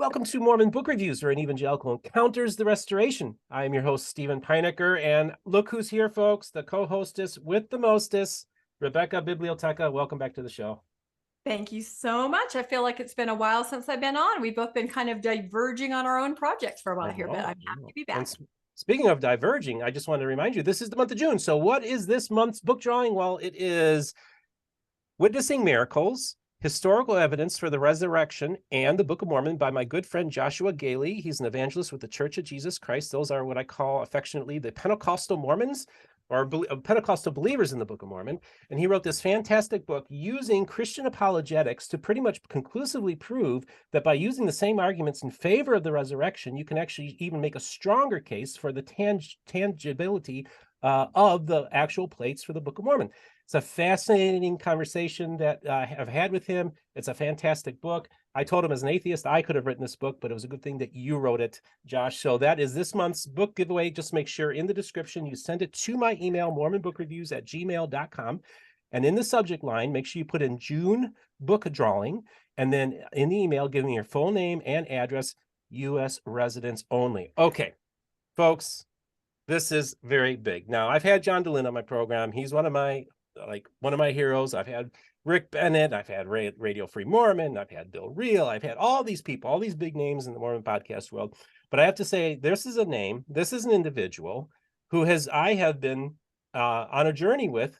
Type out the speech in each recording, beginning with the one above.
Welcome to Mormon Book Reviews, where an evangelical encounters the restoration. I am your host, Stephen Peinecker, and look who's here, folks, the co-hostess with the mostest, Rebecca Biblioteca. Welcome back to the show. Thank you so much. I feel like it's been a while since I've been on. We've both been kind of diverging on our own projects for a while here, but I'm happy to be back. And speaking of diverging, I just want to remind you, this is the month of June. So what is this month's book drawing? Well, it is Witnessing Miracles, Historical Evidence for the Resurrection, and the Book of Mormon by my good friend Joshua Gailey. He's an evangelist with the Church of Jesus Christ. Those are what I call affectionately the Pentecostal Mormons, or Pentecostal believers in the Book of Mormon. And he wrote this fantastic book using Christian apologetics to pretty much conclusively prove that by using the same arguments in favor of the resurrection, you can actually even make a stronger case for the tangibility of the actual plates for the Book of Mormon. It's a fascinating conversation that I've had with him. It's a fantastic book. I told him as an atheist, I could have written this book, but it was a good thing that you wrote it, Josh. So that is this month's book giveaway. Just make sure in the description you send it to my email, mormonbookreviews@gmail.com. And in the subject line, make sure you put in June book drawing. And then in the email, give me your full name and address, U.S. residents only. Okay, folks, this is very big. Now, I've had John DeLynn on my program. He's one of my heroes. I've had Rick Bennett, I've had Radio Free Mormon, I've had Bill Reel, I've had all these people, all these big names in the Mormon podcast world. But I have to say, this is a name, this is an individual who I have been on a journey with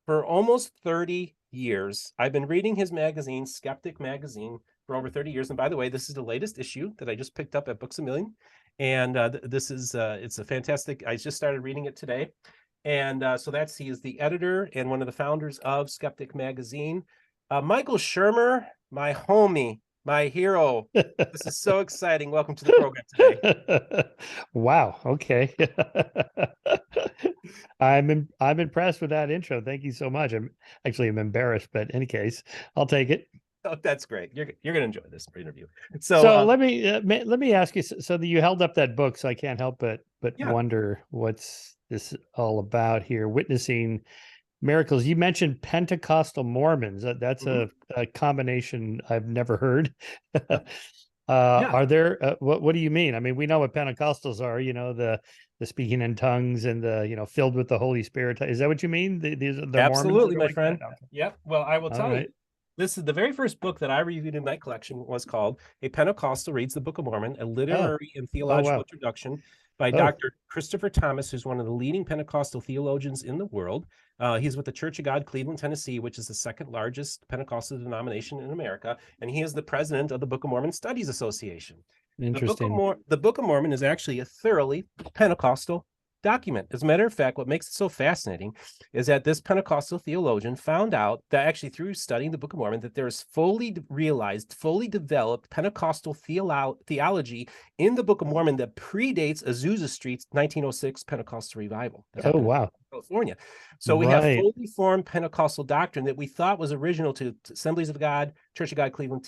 for almost 30 years. I've been reading his magazine, Skeptic Magazine, for over 30 years. And by the way, this is the latest issue that I just picked up at Books A Million. And this is, it's a fantastic, I just started reading it today. And he is the editor and one of the founders of Skeptic Magazine. Michael Shermer, my homie, my hero. This is so exciting. Welcome to the program today. Wow. Okay. I'm impressed with that intro. Thank you so much. I'm embarrassed, but in any case, I'll take it. Oh, that's great. You're going to enjoy this interview. So let me ask you. So that you held up that book, so I can't help but wonder what's this all about here. Witnessing Miracles. You mentioned Pentecostal Mormons. That's a combination I've never heard. Are there? What do you mean? I mean, we know what Pentecostals are. You know, the speaking in tongues and the filled with the Holy Spirit. Is that what you mean? These are the absolutely, Mormons my friend. Okay. Yep. Well, I will tell you. This is the very first book that I reviewed in my collection was called A Pentecostal Reads the Book of Mormon, a literary and theological introduction by Dr. Christopher Thomas, who's one of the leading Pentecostal theologians in the world. He's with the Church of God, Cleveland, Tennessee, which is the second largest Pentecostal denomination in America. And he is the president of the Book of Mormon Studies Association. Interesting. The Book of Mormon is actually a thoroughly Pentecostal document. As a matter of fact, what makes it so fascinating is that this Pentecostal theologian found out that actually through studying the Book of Mormon that there is fully realized, fully developed Pentecostal theology in the Book of Mormon that predates Azusa Street's 1906 Pentecostal revival. Oh, wow. California. So we have fully formed Pentecostal doctrine that we thought was original to Assemblies of God, Church of God, Cleveland,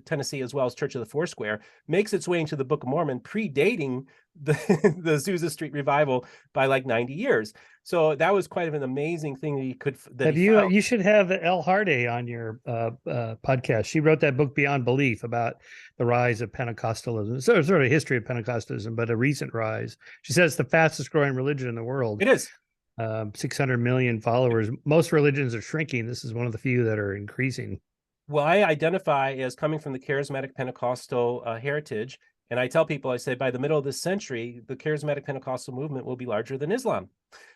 Tennessee, as well as Church of the Foursquare, makes its way into the Book of Mormon, predating the Azusa Street revival by like 90 years. So that was quite an amazing thing that he could. You should have Elle Hardy on your podcast. She wrote that book Beyond Belief about the rise of Pentecostalism. So it's sort of a history of Pentecostalism, but a recent rise. She says it's the fastest growing religion in the world. It is. 600 million followers. Most religions are shrinking. This is one of the few that are increasing. Well, I identify as coming from the charismatic Pentecostal heritage. And I tell people, I say, by the middle of this century, the charismatic Pentecostal movement will be larger than Islam.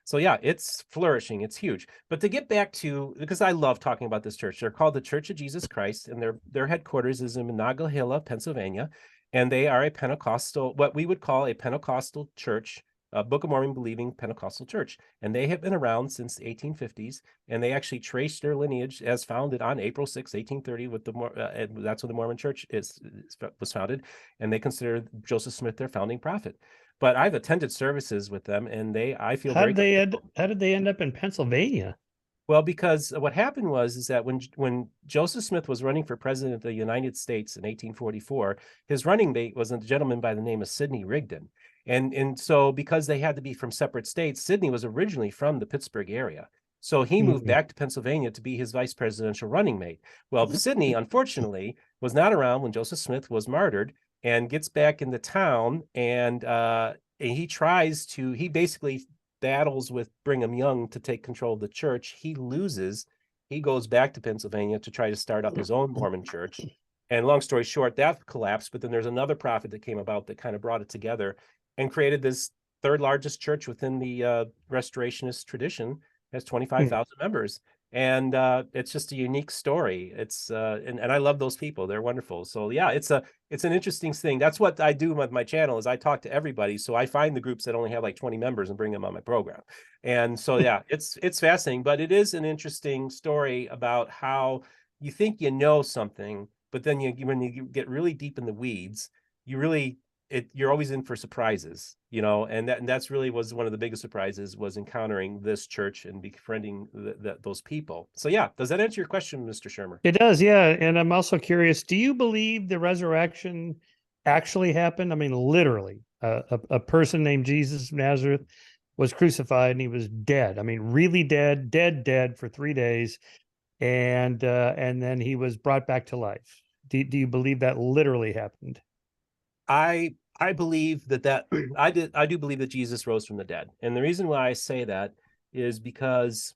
So yeah, it's flourishing. It's huge. But to get back to, because I love talking about this church, they're called the Church of Jesus Christ, and their headquarters is in Monongahela, Pennsylvania. And they are a Pentecostal, what we would call a Pentecostal church, a Book of Mormon believing Pentecostal church. And they have been around since the 1850s. And they actually traced their lineage as founded on April 6, 1830, with that's when the Mormon church was founded. And they consider Joseph Smith their founding prophet. But I've attended services with them, and I feel how did they end up in Pennsylvania? Well, because what happened is that when Joseph Smith was running for president of the United States in 1844, his running mate was a gentleman by the name of Sidney Rigdon. And so because they had to be from separate states, Sidney was originally from the Pittsburgh area. So he moved back to Pennsylvania to be his vice presidential running mate. Well, Sidney, unfortunately, was not around when Joseph Smith was martyred, and gets back into town, and he basically battles with Brigham Young to take control of the church. He loses. He goes back to Pennsylvania to try to start up his own Mormon church. And long story short, that collapsed. But then there's another prophet that came about that kind of brought it together and created this third largest church within the Restorationist tradition. It has 25,000 members. And it's just a unique story. It's and I love those people. They're wonderful. So yeah, it's an interesting thing. That's what I do with my channel, is I talk to everybody. So I find the groups that only have like 20 members and bring them on my program. And so yeah, it's fascinating, but it is an interesting story about how you think you know something, but then when you get really deep in the weeds, you're always in for surprises, and that's really was one of the biggest surprises, was encountering this church and befriending those people. So yeah, does that answer your question, Mr. Shermer? It does, yeah. And I'm also curious, do you believe the resurrection actually happened? I mean, literally, a person named Jesus of Nazareth was crucified and he was dead. I mean, really dead for 3 days. And then he was brought back to life. Do you believe that literally happened? I believe that I do believe that Jesus rose from the dead. And the reason why I say that is because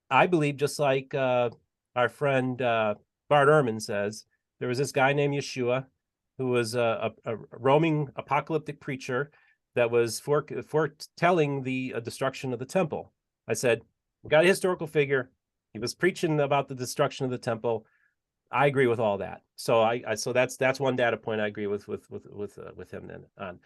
I believe, just like our friend Bart Ehrman says, there was this guy named Yeshua who was a roaming apocalyptic preacher that was foretelling the destruction of the temple. I said, we got a historical figure. He was preaching about the destruction of the temple. I agree with all that. So so that's one data point I agree with him then on.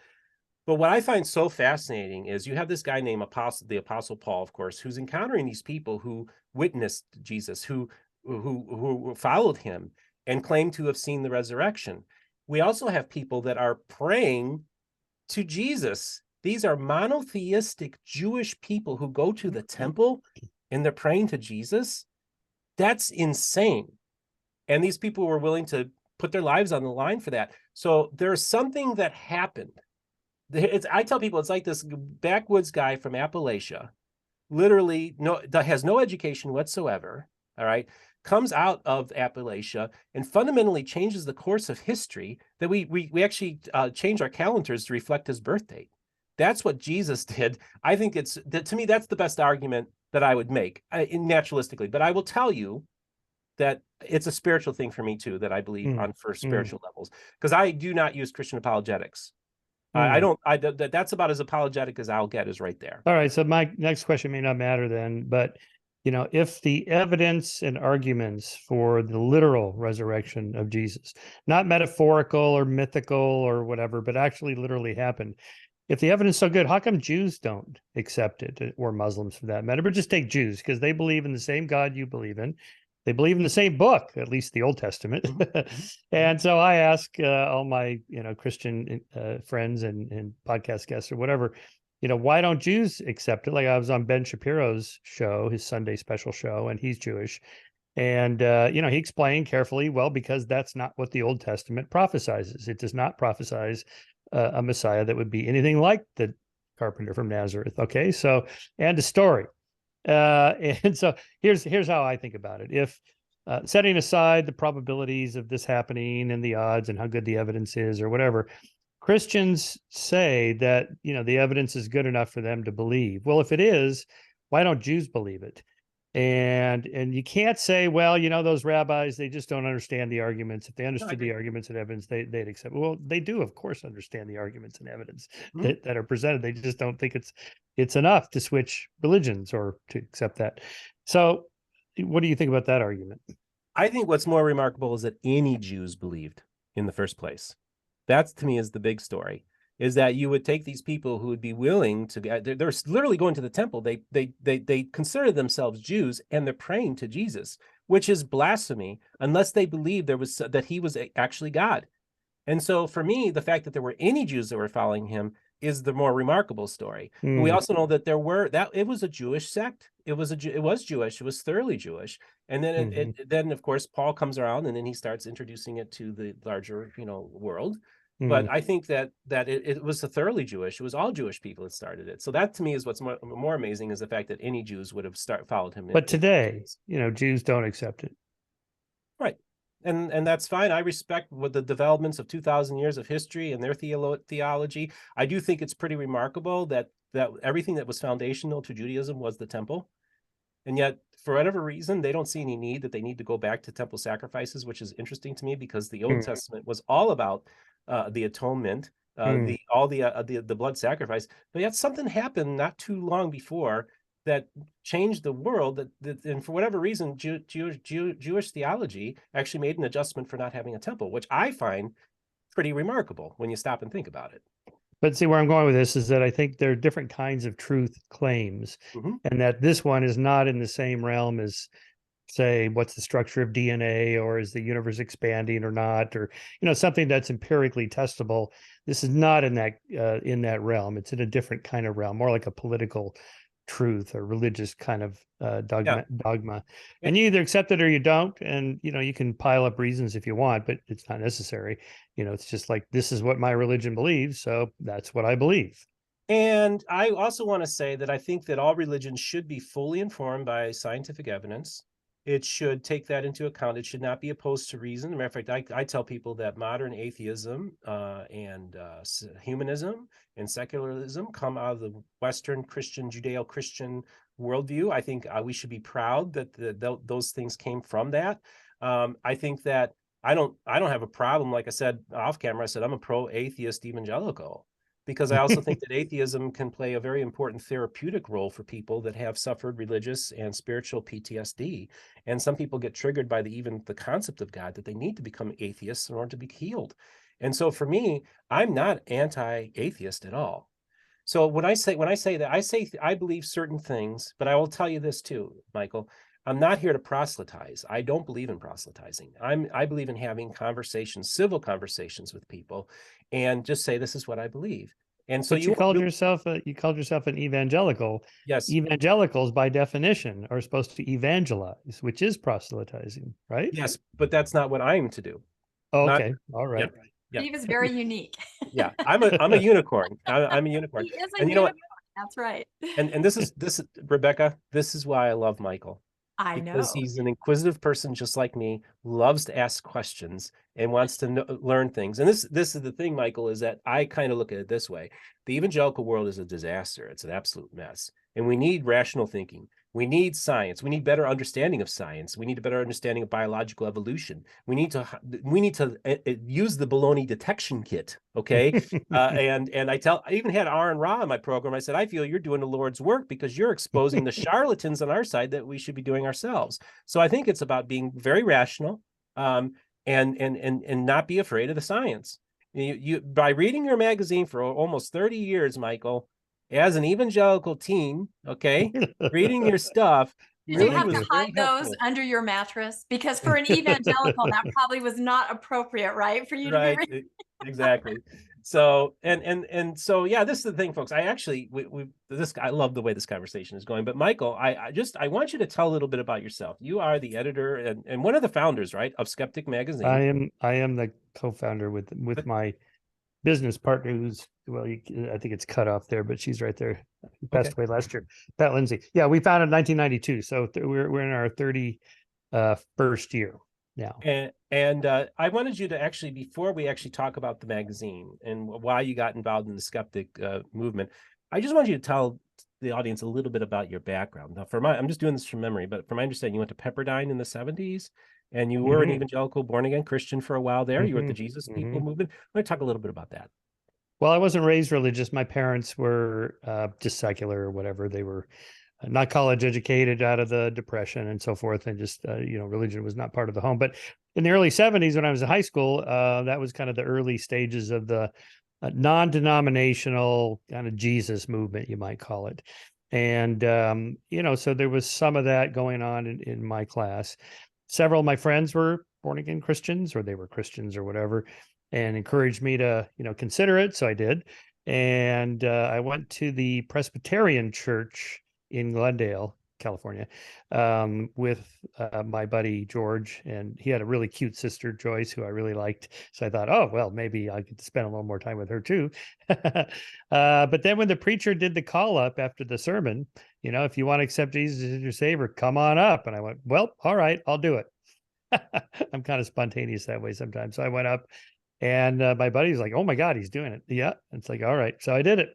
But what I find so fascinating is you have this guy named the Apostle Paul, of course, who's encountering these people who witnessed Jesus, who followed him and claim to have seen the resurrection. We also have people that are praying to Jesus. These are monotheistic Jewish people who go to the temple and they're praying to Jesus. That's insane. And these people were willing to put their lives on the line for that. So there's something that happened. I tell people it's like this backwoods guy from Appalachia, literally that has no education whatsoever, all right, comes out of Appalachia and fundamentally changes the course of history, that we actually change our calendars to reflect his birth date. That's what Jesus did. I think to me, that's the best argument that I would make naturalistically. But I will tell you that it's a spiritual thing for me too, that I believe on for spiritual levels, because I do not use Christian apologetics. That's about as apologetic as I'll get, is right there. All right. So my next question may not matter then, but if the evidence and arguments for the literal resurrection of Jesus, not metaphorical or mythical or whatever, but actually literally happened, if the evidence is so good, how come Jews don't accept it, or Muslims for that matter? But just take Jews, because they believe in the same God you believe in. They believe in the same book, at least the Old Testament. And so I ask all my, Christian friends and podcast guests or whatever, why don't Jews accept it? Like, I was on Ben Shapiro's show, his Sunday special show, and he's Jewish. And, he explained carefully, well, because that's not what the Old Testament prophesizes. It does not prophesize a Messiah that would be anything like the carpenter from Nazareth. Okay, so, and a story. And so here's how I think about it. If setting aside the probabilities of this happening and the odds and how good the evidence is or whatever, Christians say that, the evidence is good enough for them to believe. Well, if it is, why don't Jews believe it? And you can't say, well, those rabbis, they just don't understand the arguments. If they understood the arguments and evidence, they'd accept it. Well, they do, of course, understand the arguments and evidence that are presented. They just don't think it's enough to switch religions or to accept that. So what do you think about that argument? I think what's more remarkable is that any Jews believed in the first place. That, to me, is the big story, is that you would take these people who would be willing to, they're literally going to the temple. They consider themselves Jews, and they're praying to Jesus, which is blasphemy unless they believe that he was actually God. And so for me, the fact that there were any Jews that were following him is the more remarkable story. But we also know that it was a Jewish sect. It was Jewish. It was thoroughly Jewish. And then then of course Paul comes around, and then he starts introducing it to the larger world. But I think that it was a thoroughly Jewish. It was all Jewish people that started it. So that, to me, is what's more amazing, is the fact that any Jews would have followed him. But today, Jews don't accept it. Right. and that's fine. I respect what the developments of 2,000 years of history and their theology. I do think it's pretty remarkable that everything that was foundational to Judaism was the temple. And yet, for whatever reason, they don't see any need that they need to go back to temple sacrifices, which is interesting to me because the Old Testament was all about the atonement, the blood sacrifice. But yet something happened not too long before that changed the world. And for whatever reason, Jewish theology actually made an adjustment for not having a temple, which I find pretty remarkable when you stop and think about it. But see, where I'm going with this is that I think there are different kinds of truth claims, and that this one is not in the same realm as, say, what's the structure of DNA, or is the universe expanding or not, or something that's empirically testable. This is not in that realm. It's in a different kind of realm, more like a political truth or religious kind of dogma. And you either accept it or you don't, and you can pile up reasons if you want, but it's not necessary. It's just like, this is what my religion believes, so that's what I believe. And I also want to say that I think that all religions should be fully informed by scientific evidence. It should take that into account. It should not be opposed to reason. As a matter of fact, I tell people that modern atheism and humanism and secularism come out of the Western Christian, Judeo-Christian worldview. I think we should be proud that those things came from that. I think that I don't have a problem. Like I said off camera, I said I'm a pro-atheist evangelical, because I also think that atheism can play a very important therapeutic role for people that have suffered religious and spiritual PTSD. And some people get triggered by even the concept of God, that they need to become atheists in order to be healed. And so for me, I'm not anti-atheist at all. So when I say that, I believe certain things, but I will tell you this too, Michael. I'm not here to proselytize. I don't believe in proselytizing. I believe in having conversations, civil conversations with people, and just say, this is what I believe. And so you called yourself an evangelical. Yes. Evangelicals by definition are supposed to evangelize, which is proselytizing, right? Yes, but that's not what I'm to do. Oh, okay. All right. Yeah. Steve is very unique. Yeah. I'm a unicorn. I'm a unicorn. He is a and you know what? That's right. And this is Rebecca, this is why I love Michael. I Because know. he's an inquisitive person just like me, loves to ask questions and wants to learn things. And this is the thing, Michael, is that I kind of look at it this way. The evangelical world is a disaster. It's an absolute mess. And we need rational thinking. We need science. We need better understanding of science. We need a better understanding of biological evolution. We need to use the baloney detection kit. Okay. And I even had Aaron Ra in my program. I said, I feel you're doing the Lord's work because you're exposing the charlatans on our side that we should be doing ourselves. So I think it's about being very rational, and not be afraid of the science. You by reading your magazine for almost 30 years, Michael, as an evangelical teen, okay, reading your stuff. Did you have to hide those under your mattress? Because for an evangelical, that probably was not appropriate, right? For you to be reading. Exactly. So and so yeah, this is the thing, folks. I actually I love the way this conversation is going. But Michael, I want you to tell a little bit about yourself. You are the editor and one of the founders, right, of Skeptic Magazine. I am the co-founder with my business partner, who's I think it's cut off there, but she's right there. She passed away last year. Pat Lindsay. Yeah, we founded in 1992, so we're in our 31st year now. And I wanted you to actually, before we actually talk about the magazine and why you got involved in the skeptic movement, I just want you to tell the audience a little bit about your background. Now, I'm just doing this from memory, but from my understanding, you went to Pepperdine in the 70s. And you were an evangelical born-again Christian for a while there. You were at the Jesus People movement. Let me talk a little bit about that. Well, I wasn't raised religious. My parents were just secular or whatever. They were not college educated, out of the Depression and so forth. And just, religion was not part of the home. But in the early 70s, when I was in high school, that was kind of the early stages of the non-denominational kind of Jesus movement, you might call it. And, so there was some of that going on in my class. Several of my friends were born again Christians, or they were Christians or whatever, and encouraged me to, consider it. So I did. And I went to the Presbyterian Church in Glendale, California, with my buddy George, and he had a really cute sister, Joyce, who I really liked. So I thought, oh, well, maybe I could spend a little more time with her too. But then when the preacher did the call up after the sermon, if you want to accept Jesus as your savior, come on up. And I went, well, all right, I'll do it. I'm kind of spontaneous that way sometimes. So I went up, and my buddy was like, "Oh my God, he's doing it." Yeah. It's like, all right. So I did it.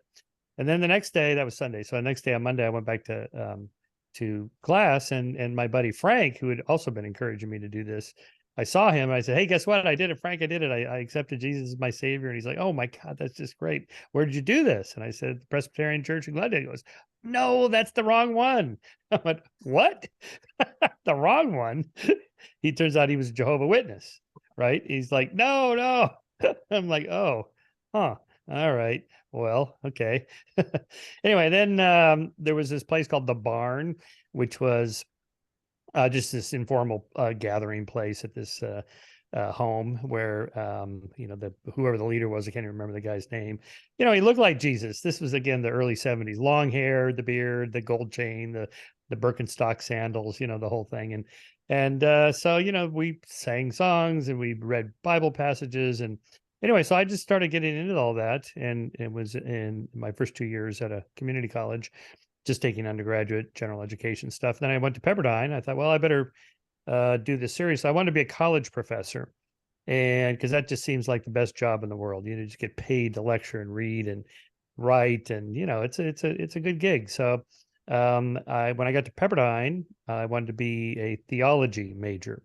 And then the next day, that was Sunday. So the next day on Monday, I went back to class, and my buddy Frank, who had also been encouraging me to do this, I saw him. And I said, "Hey, guess what? I did it, Frank. I did it. I accepted Jesus as my savior." And he's like, "Oh my God, that's just great. Where did you do this?" And I said, "The Presbyterian Church in Glendale." He goes, "No, that's the wrong one." I went, "What? The wrong one?" He turns out he was a Jehovah's Witness, right? He's like, "No, no." I'm like, "Oh, huh. All right. Well, okay." Anyway, then there was this place called the Barn, which was just this informal gathering place at this home where whoever the leader was, I can't even remember the guy's name. He looked like Jesus. This was again the early 70s, long hair, the beard, the gold chain, the Birkenstock sandals, the whole thing. And so we sang songs and we read Bible passages. And anyway, so I just started getting into all that, and it was in my first 2 years at a community college, just taking undergraduate general education stuff. Then I went to Pepperdine. I thought, well, I better do this seriously. I wanted to be a college professor, and because that just seems like the best job in the world. Just get paid to lecture and read and write, and it's a good gig. So when I got to Pepperdine, I wanted to be a theology major,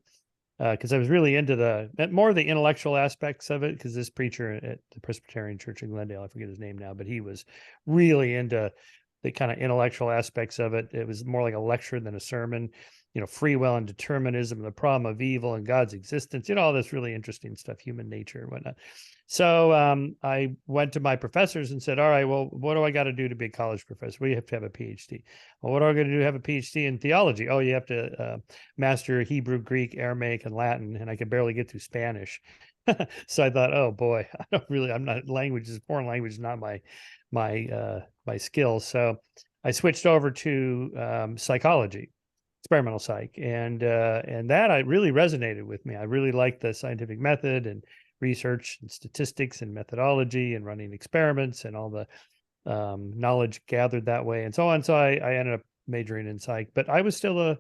because I was really into more of the intellectual aspects of it. Because this preacher at the Presbyterian Church in Glendale, I forget his name now, but he was really into the kind of intellectual aspects of it. It was more like a lecture than a sermon. Free will and determinism, the problem of evil and God's existence. All this really interesting stuff, human nature and whatnot. So I went to my professors and said, "All right, well, what do I got to do to be a college professor?" "Well, you have to have a PhD." "Well, what am I going to do to have a PhD in theology?" "Oh, you have to master Hebrew, Greek, Aramaic, and Latin." And I could barely get through Spanish. So I thought, oh boy, I'm not foreign language is not my skills. So I switched over to psychology, experimental psych, and that I really resonated with me. I really liked the scientific method and research and statistics and methodology and running experiments and all the knowledge gathered that way and so on. So I ended up majoring in psych, but I was still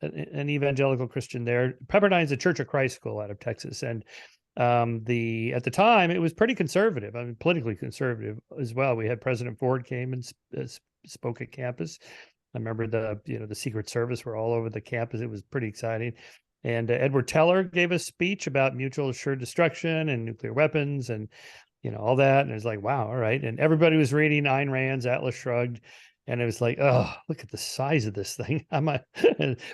an evangelical Christian there. Pepperdine's a Church of Christ school out of Texas, and at the time it was pretty conservative. I mean, politically conservative as well. We had President Ford came and spoke at campus. I remember the Secret Service were all over the campus. It was pretty exciting. And Edward Teller gave a speech about mutual assured destruction and nuclear weapons and all that. And it was like, wow, all right. And everybody was reading Ayn Rand's Atlas Shrugged. And it was like, oh, look at the size of this thing. But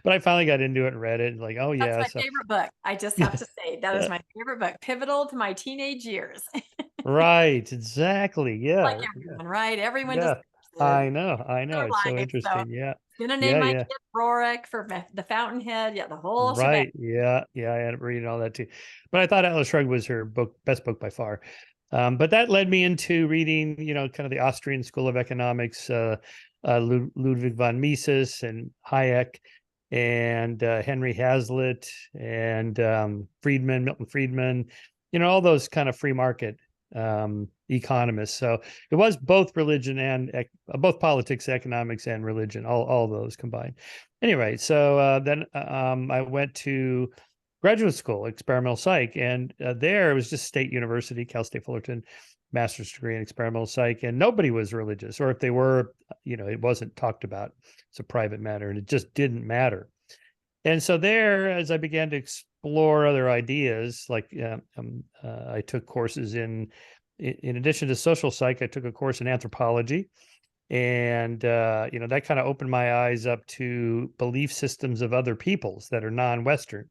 I finally got into it and read it. And like, oh yeah, that's my favorite book. I just have to say that is my favorite book, pivotal to my teenage years. Right, exactly. Yeah, like everyone, right? Everyone yeah. I know. It's so life. interesting. Yeah. Gonna name my kid Rorik for the Fountainhead. Yeah, the whole right. shebang. Yeah. I ended up reading all that too. But I thought Atlas Shrugged was her best book by far. But that led me into reading, kind of the Austrian School of Economics, Ludwig von Mises and Hayek and Henry Hazlitt and Milton Friedman, all those kind of free market economists. So it was both religion and both politics, economics, and religion, all those combined. Anyway, so then I went to graduate school, experimental psych, and there it was just State University, Cal State Fullerton, master's degree in experimental psych, and nobody was religious, or if they were, it wasn't talked about. It's a private matter, and it just didn't matter. And so there, as I began to explore other ideas, like I took courses in addition to social psych, I took a course in anthropology. And, that kind of opened my eyes up to belief systems of other peoples that are non-Western.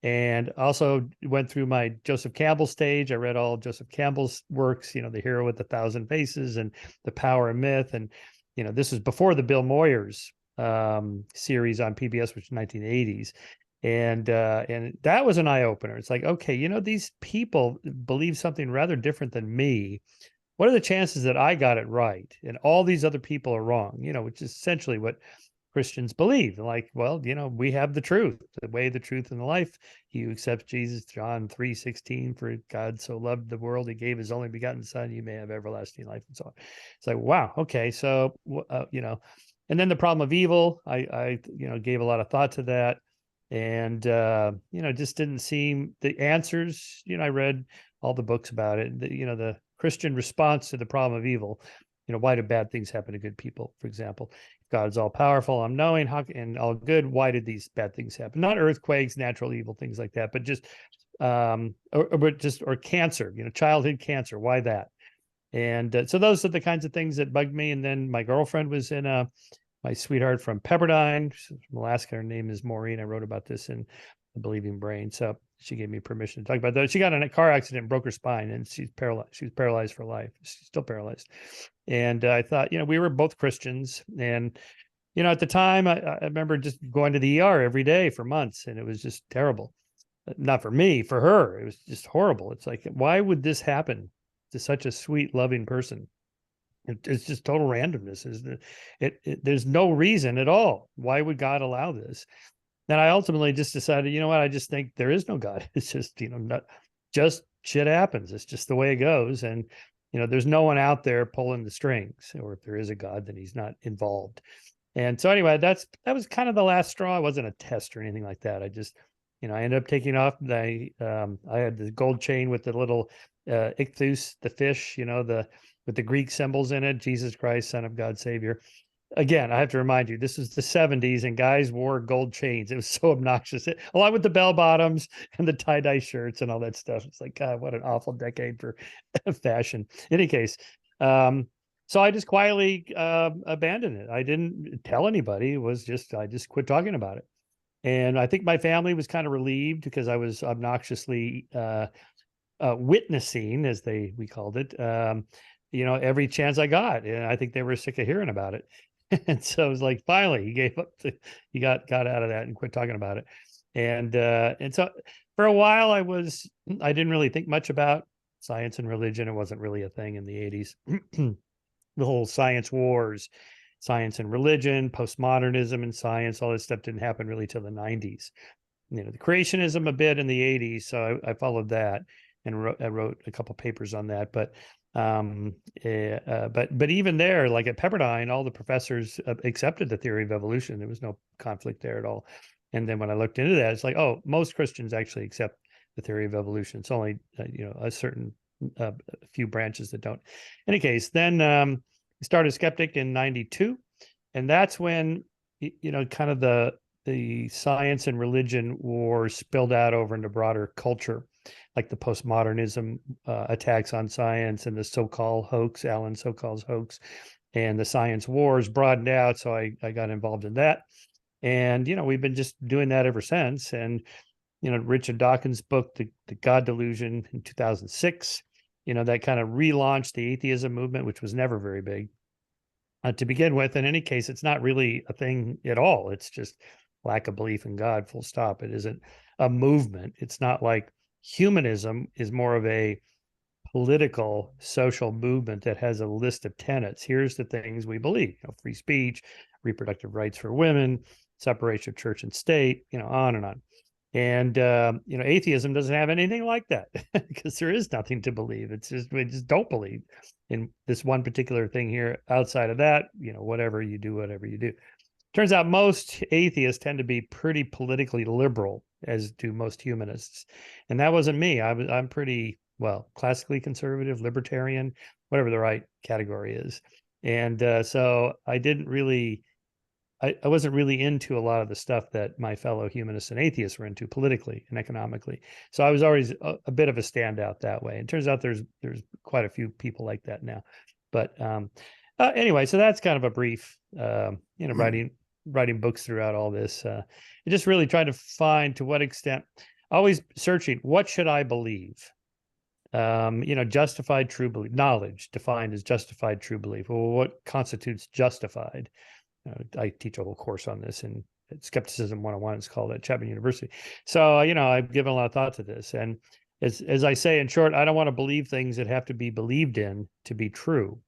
And also went through my Joseph Campbell stage. I read all Joseph Campbell's works, the Hero with a Thousand Faces and The Power of Myth. And, this was before the Bill Moyers series on PBS, which was 1980s. And that was an eye opener. It's like, okay, these people believe something rather different than me. What are the chances that I got it right and all these other people are wrong? Which is essentially what Christians believe. Like, well, we have the truth, the way, the truth, and the life. He who accepts Jesus, John 3:16, for God so loved the world, he gave his only begotten son, you may have everlasting life, and so on. It's like, wow, okay, so and then the problem of evil, I gave a lot of thought to that. And just didn't seem the answers. I read all the books about it. The Christian response to the problem of evil. Why do bad things happen to good people? For example, if God's all powerful, unknowing, and all good, why did these bad things happen? Not earthquakes, natural evil, things like that, but just or cancer. Childhood cancer. Why that? And so those are the kinds of things that bugged me. And then my girlfriend was in my sweetheart from Pepperdine, she's from Alaska. Her name is Maureen. I wrote about this in The Believing Brain. So she gave me permission to talk about that. She got in a car accident and broke her spine, and she's paralyzed. She was paralyzed for life. She's still paralyzed. And I thought, we were both Christians. And, at the time, I remember just going to the ER every day for months, and it was just terrible. Not for me, for her. It was just horrible. It's like, why would this happen to such a sweet, loving person? It's just total randomness. There's no reason at all. Why would God allow this? Then I ultimately just decided, I just think there is no God. It's just, not just shit happens. It's just the way it goes. And, there's no one out there pulling the strings, or if there is a God, then he's not involved. And so anyway, that was kind of the last straw. I wasn't a test or anything like that. I just, I ended up taking off. I had the gold chain with the little ichthus, the fish, with the Greek symbols in it, Jesus Christ, Son of God, Savior. Again, I have to remind you, this was the 70s and guys wore gold chains. It was so obnoxious, along with the bell bottoms and the tie-dye shirts and all that stuff. It's like, God, what an awful decade for fashion. In any case, so I just quietly abandoned it. I didn't tell anybody. I just quit talking about it. And I think my family was kind of relieved because I was obnoxiously witnessing, as we called it, every chance I got. And I think they were sick of hearing about it. And so it was like, finally, he gave up. He got out of that and quit talking about it. And so for a while, I didn't really think much about science and religion. It wasn't really a thing in the 80s. The whole science wars, science and religion, postmodernism and science, all this stuff didn't happen really till the 90s. The creationism a bit in the 80s. So I followed that and I wrote a couple papers on that. But even there, like at Pepperdine, all the professors accepted the theory of evolution. There was no conflict there at all. And then when I looked into that, it's like, oh, most Christians actually accept the theory of evolution. It's only a certain a few branches that don't. In any case, then we started Skeptic in '92, and that's when kind of the science and religion war spilled out over into broader culture, like the postmodernism attacks on science and the so-called hoax, Alan so-called hoax, and the science wars broadened out. So I got involved in that. And, we've been just doing that ever since. And, Richard Dawkins' book, The God Delusion in 2006, that kind of relaunched the atheism movement, which was never very big to begin with. In any case, it's not really a thing at all. It's just lack of belief in God, full stop. It isn't a movement. It's not like humanism is more of a political social movement that has a list of tenets. Here's the things we believe, free speech, reproductive rights for women, separation of church and state, on and on. And, atheism doesn't have anything like that because there is nothing to believe. It's just, we just don't believe in this one particular thing here. Outside of that, whatever you do. Turns out most atheists tend to be pretty politically liberal, as do most humanists. And that wasn't me. I'm pretty, classically conservative, libertarian, whatever the right category is. And so I didn't really, I wasn't really into a lot of the stuff that my fellow humanists and atheists were into politically and economically. So I was always a bit of a standout that way. And it turns out there's quite a few people like that now. But anyway, so that's kind of a brief, writing books throughout all this. I just really tried to find to what extent, always searching, what should I believe? Justified true belief, knowledge defined as justified true belief. Well, what constitutes justified? I teach a whole course on this in Skepticism 101. It's called at Chapman University. So, I've given a lot of thought to this. And as I say, in short, I don't want to believe things that have to be believed in to be true.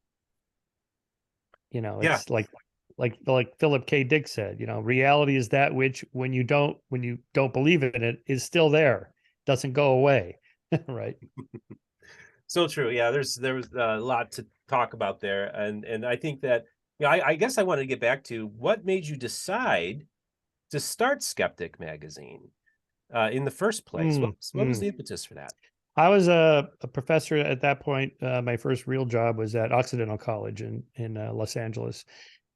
It's like Philip K. Dick said, reality is that which when you don't believe in it is still there, doesn't go away. Right. So true. Yeah, there was a lot to talk about there. And I think that, I guess I wanted to get back to what made you decide to start Skeptic Magazine in the first place? What was the impetus for that? I was a professor at that point. My first real job was at Occidental College in Los Angeles.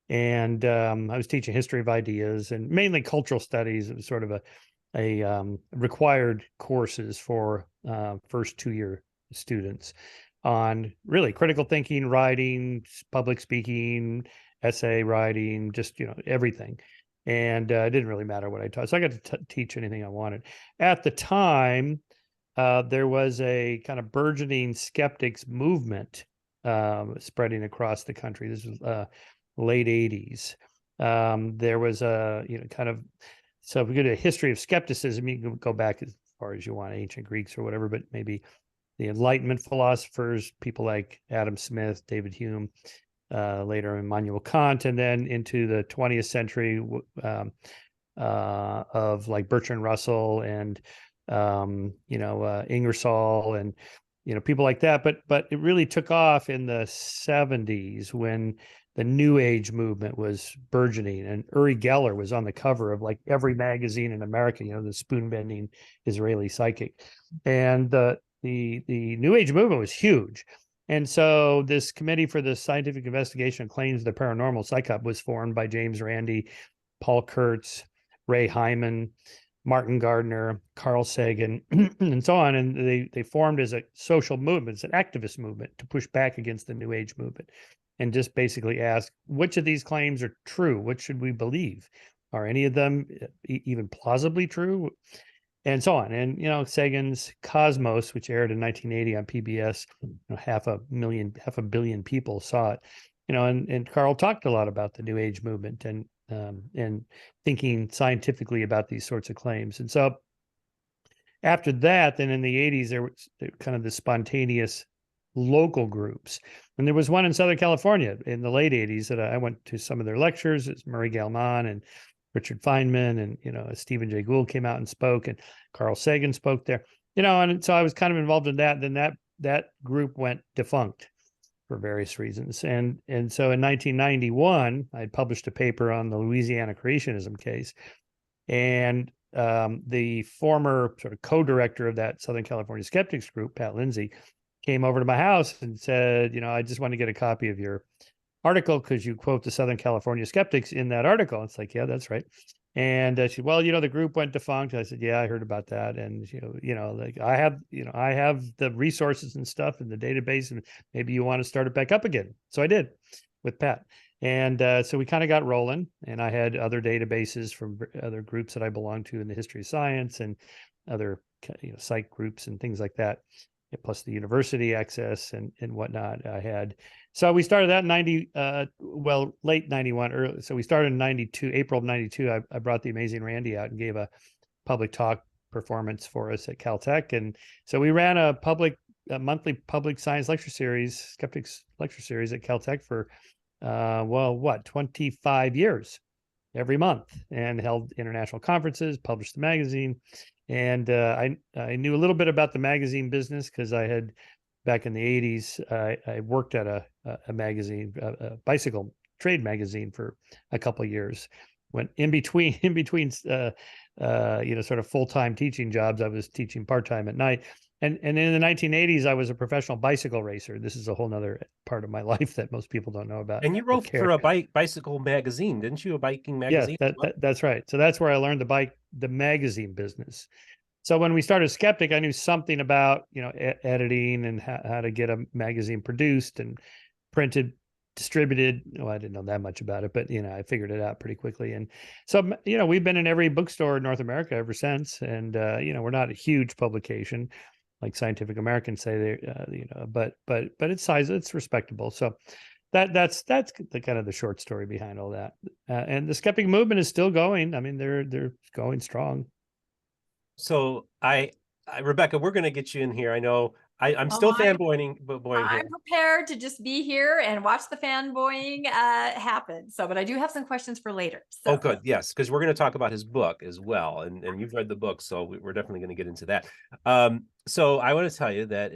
And I was teaching history of ideas and mainly cultural studies. It was sort of a required courses for first 2-year students on really critical thinking, writing, public speaking, essay writing, just, everything. And it didn't really matter what I taught. So I got to teach anything I wanted. At the time, there was a kind of burgeoning skeptics movement spreading across the country. This was late 80s. There was a, kind of, so if we go to a history of skepticism, you can go back as far as you want, ancient Greeks or whatever, but maybe the Enlightenment philosophers, people like Adam Smith, David Hume, later Immanuel Kant, and then into the 20th century of like Bertrand Russell and Ingersoll and people like that. But it really took off in the 70s when the New Age movement was burgeoning, and Uri Geller was on the cover of like every magazine in America. The spoon-bending Israeli psychic, and the New Age movement was huge. And so this Committee for the Scientific Investigation of Claims of the Paranormal, CSICOP, was formed by James Randi, Paul Kurtz, Ray Hyman, Martin Gardner, Carl Sagan, and so on. And they formed as a social movement, it's an activist movement to push back against the New Age movement and just basically ask, which of these claims are true? What should we believe? Are any of them even plausibly true? And so on. And, Sagan's Cosmos, which aired in 1980 on PBS, half a billion people saw it, and Carl talked a lot about the New Age movement and thinking scientifically about these sorts of claims. And so after that, then in the 80s, there was kind of the spontaneous local groups. And there was one in Southern California in the late 80s that I went to some of their lectures. It's Murray Gell-Mann and Richard Feynman, and Stephen Jay Gould came out and spoke, and Carl Sagan spoke there. And so I was kind of involved in that. Then that group went defunct for various reasons. And so in 1991, I published a paper on the Louisiana creationism case, and the former sort of co-director of that Southern California Skeptics group, Pat Lindsay, came over to my house and said, I just want to get a copy of your article because you quote the Southern California Skeptics in that article. It's like, yeah, that's right. And she, well, the group went defunct. I said, yeah, I heard about that. And like I have the resources and stuff in the database, and maybe you want to start it back up again. So I did with Pat. And so we kind of got rolling, and I had other databases from other groups that I belonged to in the history of science and other psych groups and things like that, plus the university access and whatnot I had. So we started that in late 91, early. So we started in 92, April of 92. I brought the amazing Randy out and gave a public talk performance for us at Caltech. And so we ran a monthly public science lecture series, Skeptics lecture series at Caltech for, 25 years every month, and held international conferences, published the magazine. And I knew a little bit about the magazine business because I had, back in the 80s, I worked at a magazine, a bicycle trade magazine for a couple of years. When in between sort of full-time teaching jobs, I was teaching part-time at night. And in the 1980s, I was a professional bicycle racer. This is a whole nother part of my life that most people don't know about. And you wrote for a bicycle magazine, didn't you? A biking magazine? Yes, that's right. So that's where I learned the magazine business. So when we started Skeptic, I knew something about, editing and how to get a magazine produced and printed, distributed. Well, I didn't know that much about it, but, I figured it out pretty quickly. And so, we've been in every bookstore in North America ever since. And, we're not a huge publication like Scientific American say, but it's respectable. So that's the kind of the short story behind all that. And the skeptic movement is still going. I mean, they're going strong. So Rebecca, we're going to get you in here. I know I'm still fanboying. I'm prepared to just be here and watch the fanboying happen. So, but I do have some questions for later. So. Oh, good. Yes, because we're going to talk about his book as well. And you've read the book, so we're definitely going to get into that. So I want to tell you that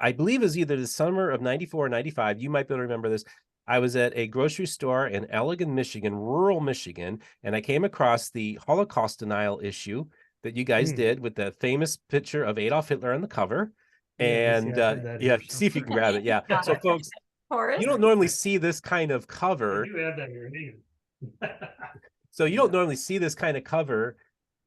I believe it was either the summer of 94 or 95. You might be able to remember this. I was at a grocery store in Allegan, Michigan, rural Michigan, and I came across the Holocaust Denial issue that you guys did with the famous picture of Adolf Hitler on the cover. And yeah, see if you can grab it. Yeah. So folks, you don't normally see this kind of cover. You have that here. So you don't normally see this kind of cover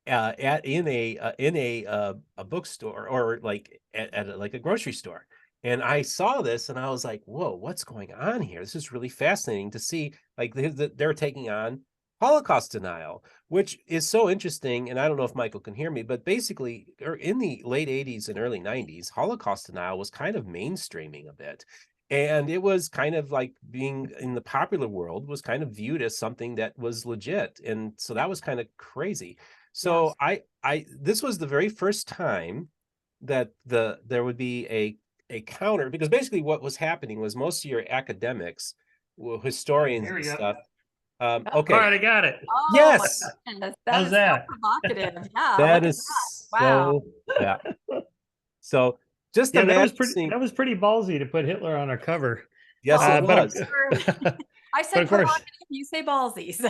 in a bookstore or like at like a grocery store. And I saw this and I was like, whoa, what's going on here? This is really fascinating to see. Like they're taking on Holocaust denial, which is so interesting. And I don't know if Michael can hear me, but basically in the late 80s and early 90s, Holocaust denial was kind of mainstreaming a bit. And it was kind of like being in the popular world was kind of viewed as something that was legit. And so that was kind of crazy. So yes. This was the very first time that there would be a counter, because basically what was happening was most of your academics, historians and stuff. Okay. All right, I got it. Oh, yes. How's that? So provocative. Yeah. That is wow. Yeah. So just that was pretty ballsy to put Hitler on our cover. Yes, it was. I said provocative, you say ballsy. So.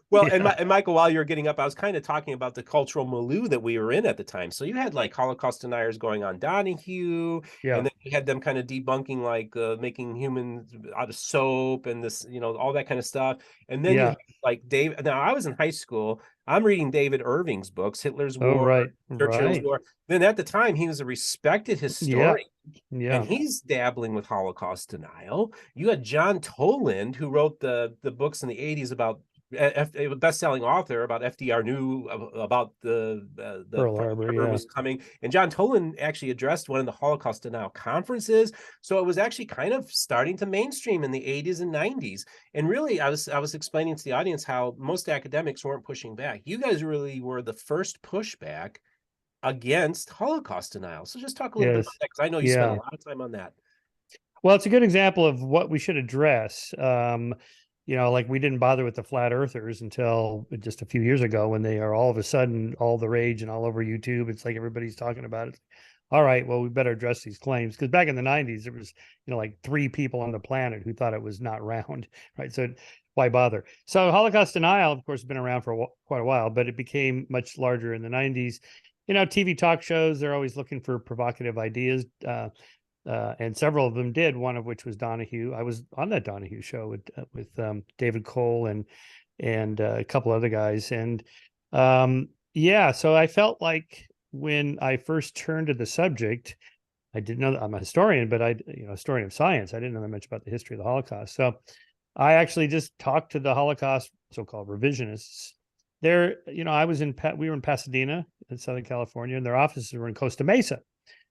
Well, and Michael, while you were getting up, I was kind of talking about the cultural milieu that we were in at the time. So you had like Holocaust deniers going on Donahue, and then you had them kind of debunking like making humans out of soap and this, all that kind of stuff. And then you had, like Dave. Now I was in high school. I'm reading David Irving's books, Hitler's War, Churchill's War. Then at the time, he was a respected historian. And he's dabbling with Holocaust denial. You had John Toland, who wrote the books in the 80s about a best-selling author about FDR knew about the Pearl Harbor was coming. And John Toland actually addressed one of the Holocaust denial conferences. So it was actually kind of starting to mainstream in the 80s and 90s. And really, I was explaining to the audience how most academics weren't pushing back. You guys really were the first pushback against Holocaust denial. So just talk a little bit about that, because I know you spent a lot of time on that. Well, it's a good example of what we should address. Like we didn't bother with the flat earthers until just a few years ago, when they are all of a sudden all the rage and all over YouTube. It's like everybody's talking about it. All right, well, we better address these claims, because back in the 90s, there was, like 3 people on the planet who thought it was not round, right? So why bother? So Holocaust denial, of course, has been around for quite a while, but it became much larger in the 90s. TV talk shows, they're always looking for provocative ideas. And several of them did, one of which was Donahue. I was on that Donahue show with David Cole and a couple other guys. And so I felt like when I first turned to the subject, I didn't know that I'm a historian, but historian of science. I didn't know that much about the history of the Holocaust. So I actually just talked to the Holocaust so-called revisionists. We were in Pasadena in Southern California, and their offices were in Costa Mesa.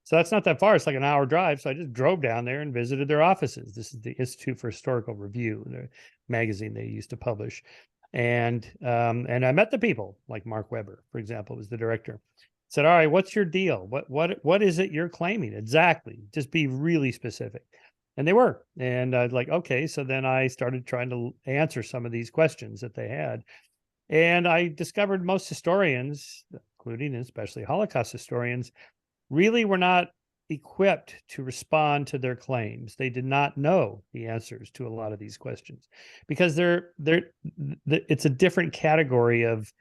So that's not that far. It's like an hour drive. So I just drove down there and visited their offices. This is the Institute for Historical Review, the magazine they used to publish. And I met the people, like Mark Weber, for example, was the director. Said, all right, what's your deal? What is it you're claiming? Exactly. Just be really specific. And they were. And I was like, okay. So then I started trying to answer some of these questions that they had. And I discovered most historians, including and especially Holocaust historians, really were not equipped to respond to their claims. They did not know the answers to a lot of these questions, because it's a different category of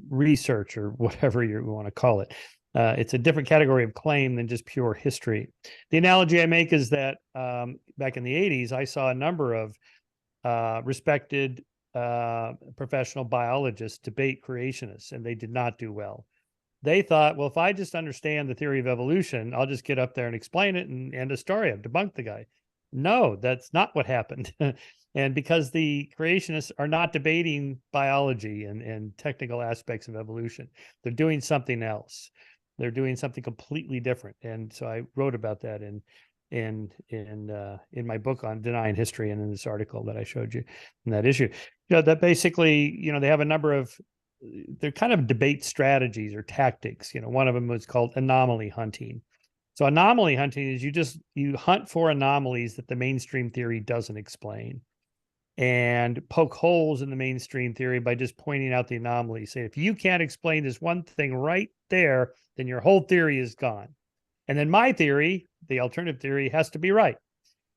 research, or whatever you want to call it. It's a different category of claim than just pure history. The analogy I make is that back in the 80s, I saw a number of respected professional biologists debate creationists, and they did not do well. They thought, well, if I just understand the theory of evolution, I'll just get up there and explain it and end a story. I've debunked the guy. No, that's not what happened. And because the creationists are not debating biology and technical aspects of evolution, they're doing something else. They're doing something completely different. And so I wrote about that in my book on denying history, and in this article that I showed you in that issue. That basically, they have a number of, they're kind of debate strategies or tactics. One of them was called anomaly hunting. So anomaly hunting is you hunt for anomalies that the mainstream theory doesn't explain, and poke holes in the mainstream theory by just pointing out the anomaly. Say, if you can't explain this one thing right there, then your whole theory is gone. And then my theory, the alternative theory, has to be right.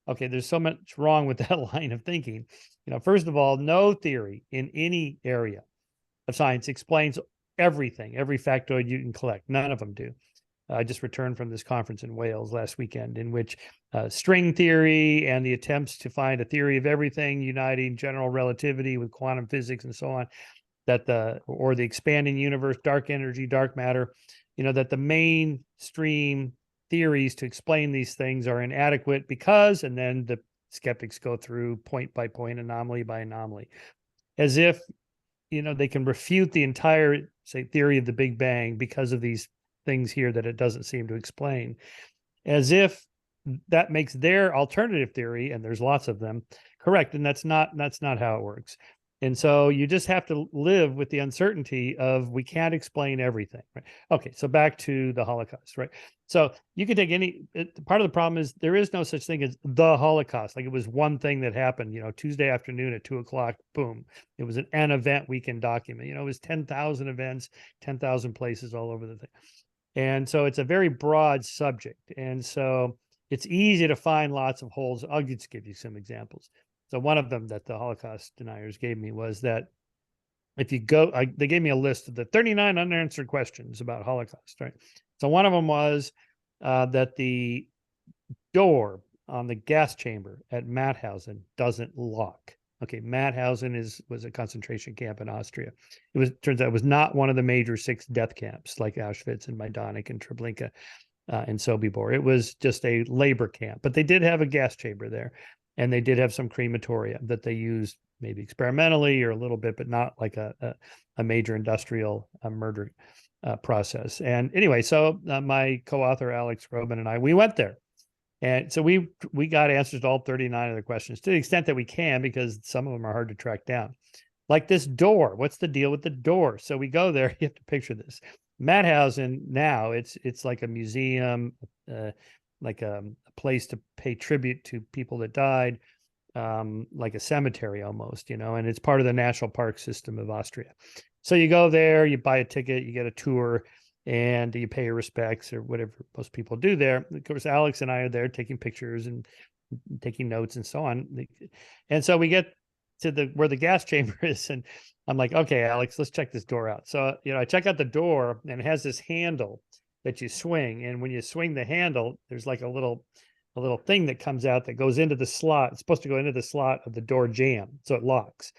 Okay, there's so much wrong with that line of thinking. First of all, no theory in any area of science explains everything, every factoid you can collect. None of them do. I just returned from this conference in Wales last weekend, in which string theory and the attempts to find a theory of everything uniting general relativity with quantum physics and so on, or the expanding universe, dark energy, dark matter, that the mainstream theories to explain these things are inadequate because, and then the skeptics go through point by point, anomaly by anomaly, as if they can refute the entire, say, theory of the Big Bang because of these things here that it doesn't seem to explain, as if that makes their alternative theory, and there's lots of them, correct. And that's not how it works. And so you just have to live with the uncertainty of, we can't explain everything, right? Okay, so back to the Holocaust, right? So you can take part of the problem is there is no such thing as the Holocaust. Like, it was one thing that happened, Tuesday afternoon at 2:00, boom. It was an event we can document. It was 10,000 events, 10,000 places all over the thing. And so it's a very broad subject. And so it's easy to find lots of holes. I'll just give you some examples. So one of them that the Holocaust deniers gave me was that if you go, they gave me a list of the 39 unanswered questions about Holocaust, right? So one of them was that the door on the gas chamber at Mauthausen doesn't lock. Okay, Mauthausen was a concentration camp in Austria. Turns out it was not one of the major 6 death camps like Auschwitz and Majdanek and Treblinka and Sobibor. It was just a labor camp, but they did have a gas chamber there, and they did have some crematoria that they used maybe experimentally or a little bit, but not like a major industrial murder process. And anyway, so my co-author Alex Robin and I, we went there. And so we got answers to all 39 of the questions, to the extent that we can, because some of them are hard to track down. Like this door, what's the deal with the door? So we go there. You have to picture this. Mauthausen now, it's like a museum, like a place to pay tribute to people that died, like a cemetery almost, and it's part of the national park system of Austria. So you go there, you buy a ticket, you get a tour, and you pay your respects or whatever most people do there. Of course, Alex and I are there taking pictures and taking notes and so on. And so we get to where the gas chamber is, and I'm like, okay, Alex, let's check this door out. So, I check out the door, and it has this handle that you swing. And when you swing the handle, there's like a little thing that comes out that goes into the slot. It's supposed to go into the slot of the door jamb, so it locks.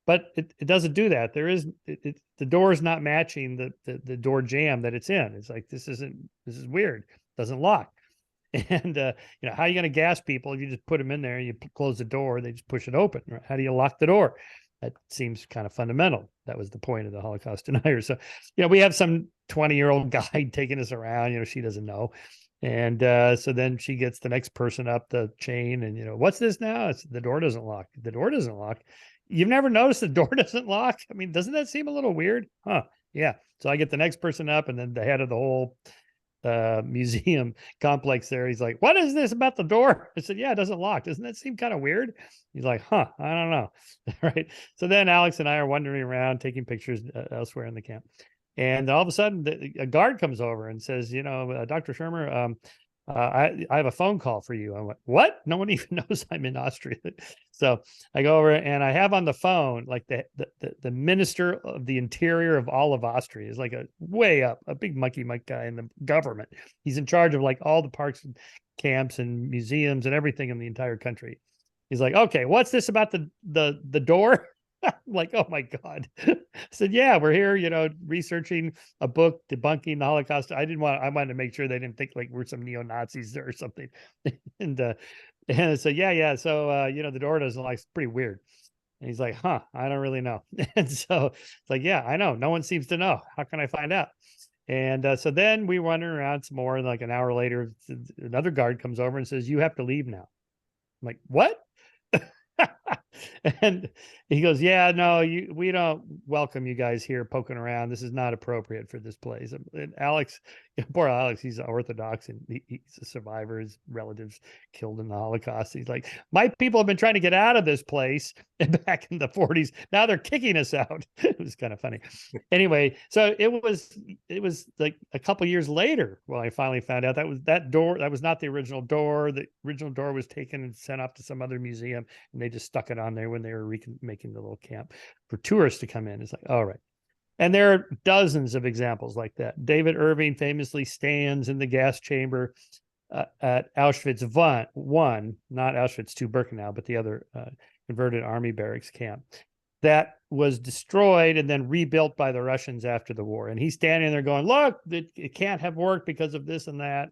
But it doesn't do that. The door is not matching the door jamb that it's in. It's like, this is weird. It doesn't lock. And how are you going to gas people if you just put them in there and you close the door, they just push it open? Right? How do you lock the door? That seems kind of fundamental. That was the point of the Holocaust denier. So, we have some 20-year-old guide taking us around. She doesn't know. And so then she gets the next person up the chain, and what's this now? The door doesn't lock. The door doesn't lock. You've never noticed the door doesn't lock? I mean, doesn't that seem a little weird? Huh? Yeah. So I get the next person up, and then the head of the whole museum complex there, he's like, what is this about the door? I said, yeah, it doesn't lock. Doesn't that seem kind of weird? He's like, huh, I don't know. Right. So then Alex and I are wandering around taking pictures elsewhere in the camp. And all of a sudden a guard comes over and says, Dr. Shermer, I have a phone call for you. I went, what? No one even knows I'm in Austria. So I go over, and I have on the phone, like the minister of the interior of all of Austria, is like a big monkey guy in the government. He's in charge of like all the parks and camps and museums and everything in the entire country. He's like, okay, what's this about the door? I'm like, oh my God. I said, yeah, we're here, researching a book debunking the Holocaust. I wanted to make sure they didn't think like we're some neo-Nazis there or something. And so, yeah. So, the door doesn't lock. It's pretty weird. And he's like, huh, I don't really know. And so it's like, yeah, I know. No one seems to know. How can I find out? And so then we wander around some more. Like an hour later, another guard comes over and says, you have to leave now. I'm like, what? And he goes, yeah, no, we don't welcome you guys here poking around. This is not appropriate for this place. And Alex, poor Alex, he's Orthodox and he's a survivor. His relatives killed in the Holocaust. He's like, my people have been trying to get out of this place back in the 40s. Now they're kicking us out. It was kind of funny. Anyway, so it was like a couple years later when I finally found out that door, that was not the original door. The original door was taken and sent off to some other museum, and they just stuck it on there when they were making the little camp for tourists to come in. It's like, all right. And there are dozens of examples like that. David Irving famously stands in the gas chamber at Auschwitz I, not Auschwitz II Birkenau, but the other converted army barracks camp that was destroyed and then rebuilt by the Russians after the war. And he's standing there going, look, it can't have worked because of this and that,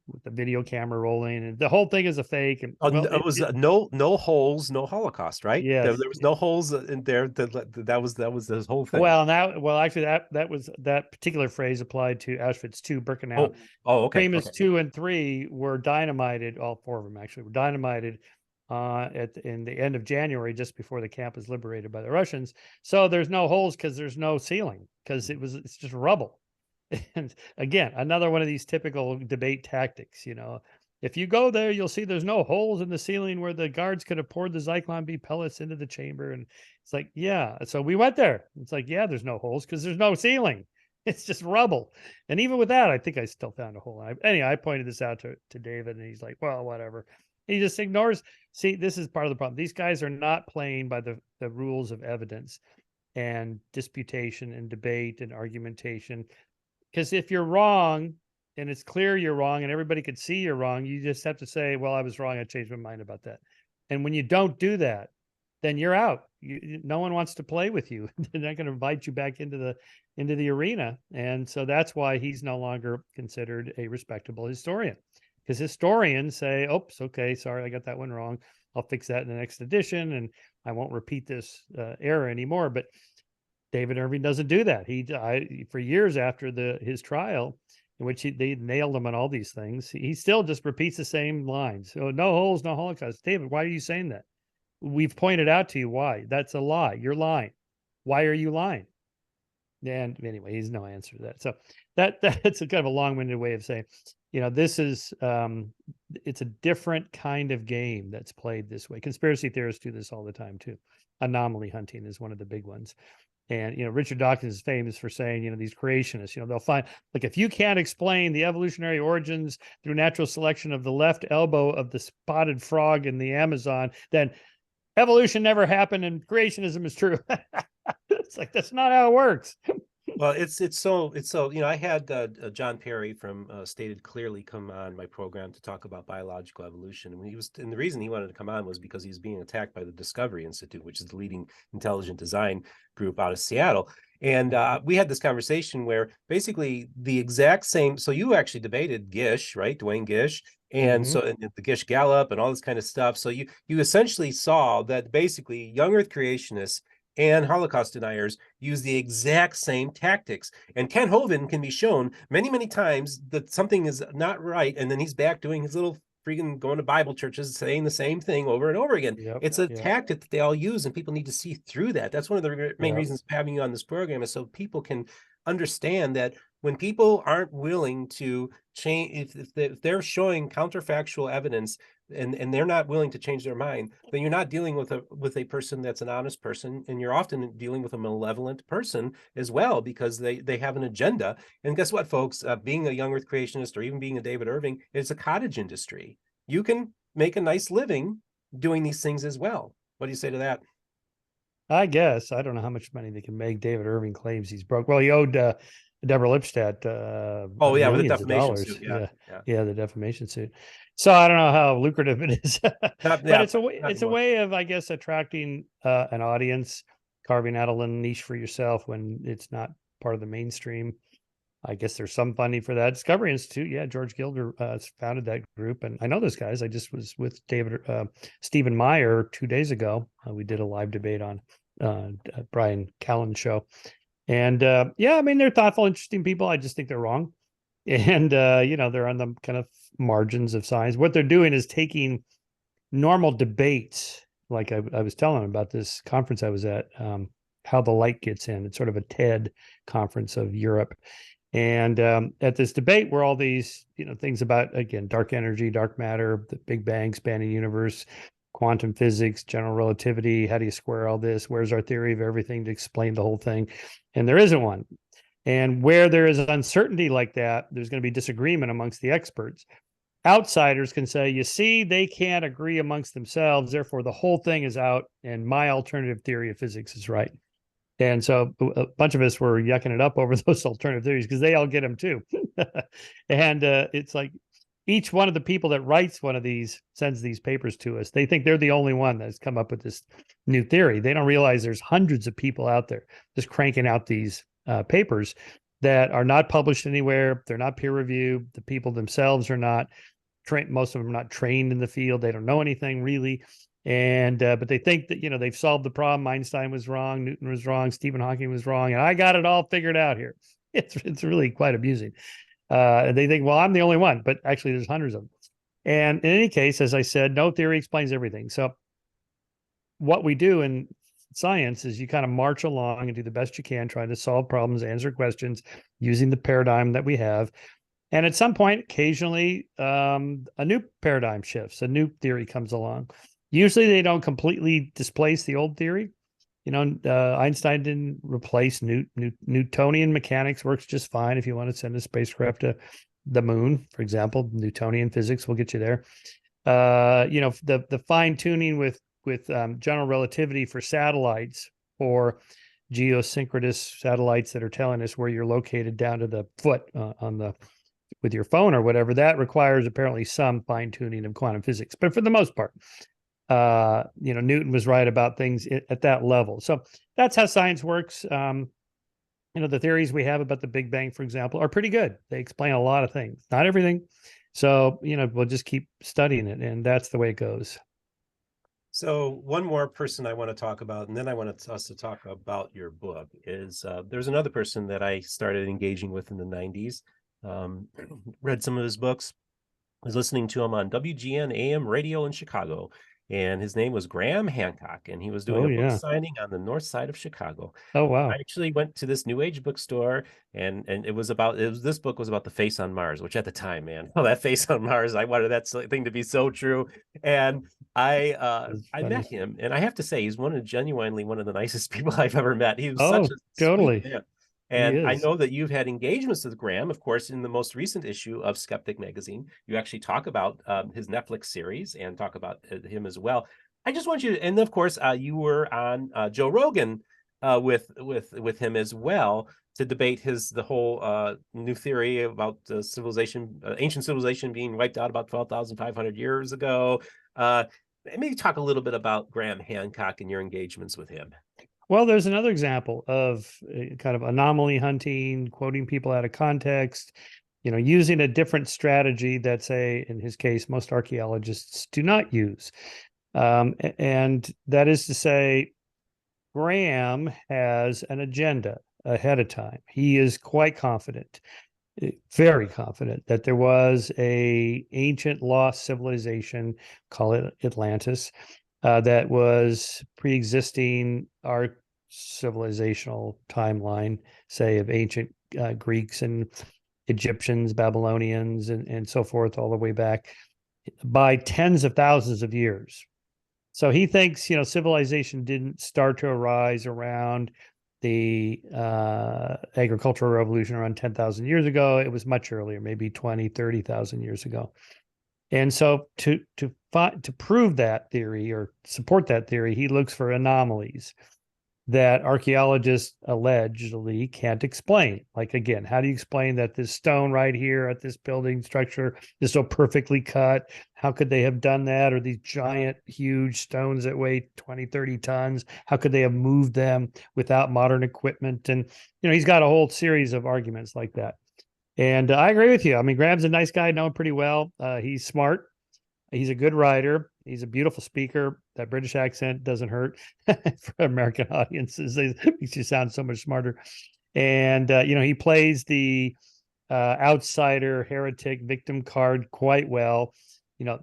with the video camera rolling, and the whole thing is a fake. And well, it was no holes, no Holocaust, right? Yes, there was no holes in there. That was this whole thing. Actually, that particular phrase applied to Auschwitz II Birkenau. Okay. Famous 2 and 3 were dynamited. All 4 of them actually were dynamited in the end of January, just before the camp was liberated by the Russians. So there's no holes because there's no ceiling, because it's just rubble. And again, another one of these typical debate tactics. If you go there, you'll see there's no holes in the ceiling where the guards could have poured the Zyklon B pellets into the chamber. And it's like, yeah. So we went there. It's like, yeah, there's no holes because there's no ceiling. It's just rubble. And even with that, I think I still found a hole. Anyway, I pointed this out to David, and he's like, well, whatever. He just ignores. See, this is part of the problem. These guys are not playing by the rules of evidence and disputation and debate and argumentation. Because if you're wrong and it's clear you're wrong and everybody could see you're wrong, you just have to say, well, I was wrong. I changed my mind about that. And when you don't do that, then you're out. No one wants to play with you. They're not going to invite you back into the arena. And so that's why he's no longer considered a respectable historian. Because historians say, oops, okay, sorry, I got that one wrong. I'll fix that in the next edition, and I won't repeat this error anymore. But David Irving doesn't do that. For years after his trial, in which they nailed him on all these things, he still just repeats the same lines. So no holes, no Holocaust. David, why are you saying that? We've pointed out to you why. That's a lie. You're lying. Why are you lying? And anyway, he's no answer to that. So that's a kind of a long-winded way of saying, this is it's a different kind of game that's played this way. Conspiracy theorists do this all the time too. Anomaly hunting is one of the big ones. And, Richard Dawkins is famous for saying, these creationists, they'll find, like, if you can't explain the evolutionary origins through natural selection of the left elbow of the spotted frog in the Amazon, then evolution never happened and creationism is true. It's like, that's not how it works. Well, it's so I had John Perry from Stated Clearly come on my program to talk about biological evolution, and the reason he wanted to come on was because he was being attacked by the Discovery Institute, which is the leading intelligent design group out of Seattle. And we had this conversation where basically the exact same. So you actually debated Gish, right, Dwayne Gish, and so and the Gish Gallup and all this kind of stuff. So you essentially saw that basically young Earth creationists and Holocaust deniers use the exact same tactics. And Ken Hovind can be shown many, many times that something is not right. And then he's back doing his little freaking going to Bible churches, saying the same thing over and over again. It's a tactic that they all use, and people need to see through that. That's one of the main reasons of having you on this program, is so people can understand that when people aren't willing to change, if they're showing counterfactual evidence and they're not willing to change their mind, then you're not dealing with a person that's an honest person, and you're often dealing with a malevolent person as well, because they have an agenda. And guess what, folks? Being a young Earth creationist, or even being a David Irving, is a cottage industry. You can make a nice living doing these things as well. What do you say to that? I guess. I don't know how much money they can make. David Irving claims he's broke. Well, he owed Deborah Lipstadt with the defamation suit. Yeah, the defamation suit. So I don't know how lucrative it is, but it's a way of, I guess, attracting an audience, carving out a little niche for yourself when it's not part of the mainstream. I guess there's some funding for that. Discovery Institute, yeah, George Gilder founded that group, and I know those guys. I just was with Stephen Meyer 2 days ago. We did a live debate on Brian Callen's show. And they're thoughtful, interesting people. I just think they're wrong. And, they're on the kind of margins of science. What they're doing is taking normal debates like I was telling him about this conference I was at, How the Light Gets In. It's sort of a TED conference of Europe. And at this debate were all these, things about, again, dark energy, dark matter, the Big Bang, expanding universe, quantum physics, general relativity. How do you square all this? Where's our theory of everything to explain the whole thing? And there isn't one. And where there is uncertainty like that, there's going to be disagreement amongst the experts. Outsiders can say, you see, they can't agree amongst themselves. Therefore, the whole thing is out. And my alternative theory of physics is right. And so a bunch of us were yucking it up over those alternative theories because they all get them too. And it's like each one of the people that writes one of these sends these papers to us. They think they're the only one that's come up with this new theory. They don't realize there's hundreds of people out there just cranking out these papers that are not published anywhere. They're not peer reviewed. The people themselves are not trained. Most of them are not trained in the field. They don't know anything really. And but they think that they've solved the problem. Einstein was wrong, Newton was wrong, Stephen Hawking was wrong, and I got it all figured out here. It's really quite amusing. They think, well, I'm the only one, but actually there's hundreds of them. And in any case, as I said, no theory explains everything. So what we do in science is you kind of march along and do the best you can, trying to solve problems, answer questions using the paradigm that we have. And at some point, occasionally, a new paradigm shifts, a new theory comes along. Usually they don't completely displace the old theory. Einstein didn't replace Newtonian mechanics, works just fine if you want to send a spacecraft to the moon, for example. Newtonian physics will get you there. The fine tuning with general relativity for satellites, or geosynchronous satellites that are telling us where you're located down to the foot with your phone or whatever, that requires apparently some fine tuning of quantum physics. But for the most part, Newton was right about things at that level. So that's how science works. The theories we have about the Big Bang, for example, are pretty good. They explain a lot of things, not everything. So, we'll just keep studying it, and that's the way it goes. So one more person I want to talk about, and then I want us to talk about your book, is there's another person that I started engaging with in the 90s, read some of his books, was listening to him on WGN AM radio in Chicago. And his name was Graham Hancock, and he was doing a book signing on the north side of Chicago. Oh, wow. I actually went to this New Age bookstore, and this book was about the face on Mars, which at the time, man, that face on Mars, I wanted that thing to be so true. And I met him, and I have to say, he's genuinely one of the nicest people I've ever met. He was such a totally sweet man. And I know that you've had engagements with Graham, of course, in the most recent issue of Skeptic Magazine. You actually talk about his Netflix series and talk about him as well. I just want you to, and of course, you were on Joe Rogan with him as well to debate the whole new theory about ancient civilization being wiped out about 12,500 years ago. Maybe talk a little bit about Graham Hancock and your engagements with him. Well, there's another example of kind of anomaly hunting, quoting people out of context, using a different strategy that, say, in his case, most archaeologists do not use. And that is to say, Graham has an agenda ahead of time. He is quite confident, very confident, that there was an ancient lost civilization, call it Atlantis, that was pre-existing our civilizational timeline, say, of ancient Greeks and Egyptians, Babylonians, and so forth, all the way back by tens of thousands of years. So he thinks, civilization didn't start to arise around the agricultural revolution around 10,000 years ago. It was much earlier, maybe 20, 30,000 years ago. And so to prove that theory or support that theory, he looks for anomalies that archaeologists allegedly can't explain. Like, again, how do you explain that this stone right here at this building structure is so perfectly cut? How could they have done that? Or these giant, huge stones that weigh 20, 30 tons, how could they have moved them without modern equipment? And, he's got a whole series of arguments like that. And I agree with you. I mean, Graham's a nice guy, I know him pretty well. He's smart. He's a good writer. He's a beautiful speaker. That British accent doesn't hurt for American audiences. It makes you sound so much smarter. And, he plays the outsider, heretic, victim card quite well.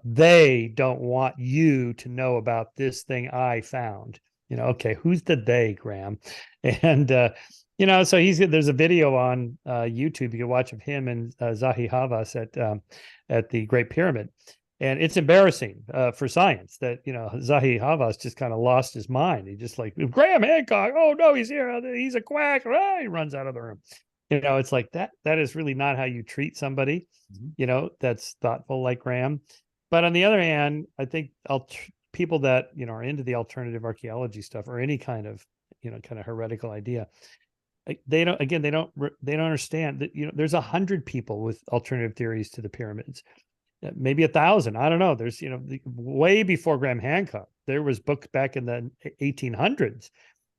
they don't want you to know about this thing I found. Okay, who's the they, Graham? And so there's a video on YouTube you can watch of him and Zahi Hawass at the Great Pyramid. And it's embarrassing for science that, Zahi Hawass just kind of lost his mind. He just like, Graham Hancock, oh no, he's here. He's a quack. Ah, he runs out of the room. It's like that is really not how you treat somebody, that's thoughtful like Graham. But on the other hand, I think people that, are into the alternative archaeology stuff or any kind of, kind of heretical idea, they don't understand that, there's 100 people with alternative theories to the pyramids. Maybe 1,000. I don't know. There's, way before Graham Hancock, there was books back in the 1800s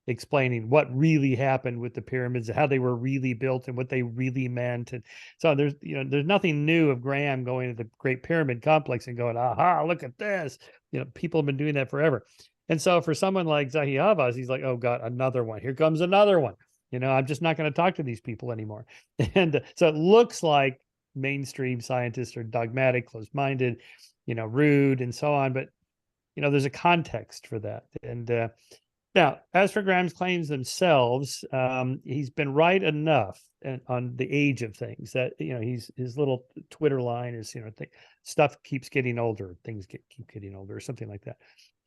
explaining what really happened with the pyramids, how they were really built and what they really meant. And so there's nothing new of Graham going to the Great Pyramid Complex and going, aha, look at this. People have been doing that forever. And so for someone like Zahi Hawass, he's like, oh God, another one. Here comes another one. I'm just not going to talk to these people anymore. And so it looks like mainstream scientists are dogmatic, closed-minded, rude and so on. But, there's a context for that. And now, as for Graham's claims themselves, he's been right enough on the age of things that, his little Twitter line is, stuff keeps getting older, things keep getting older or something like that.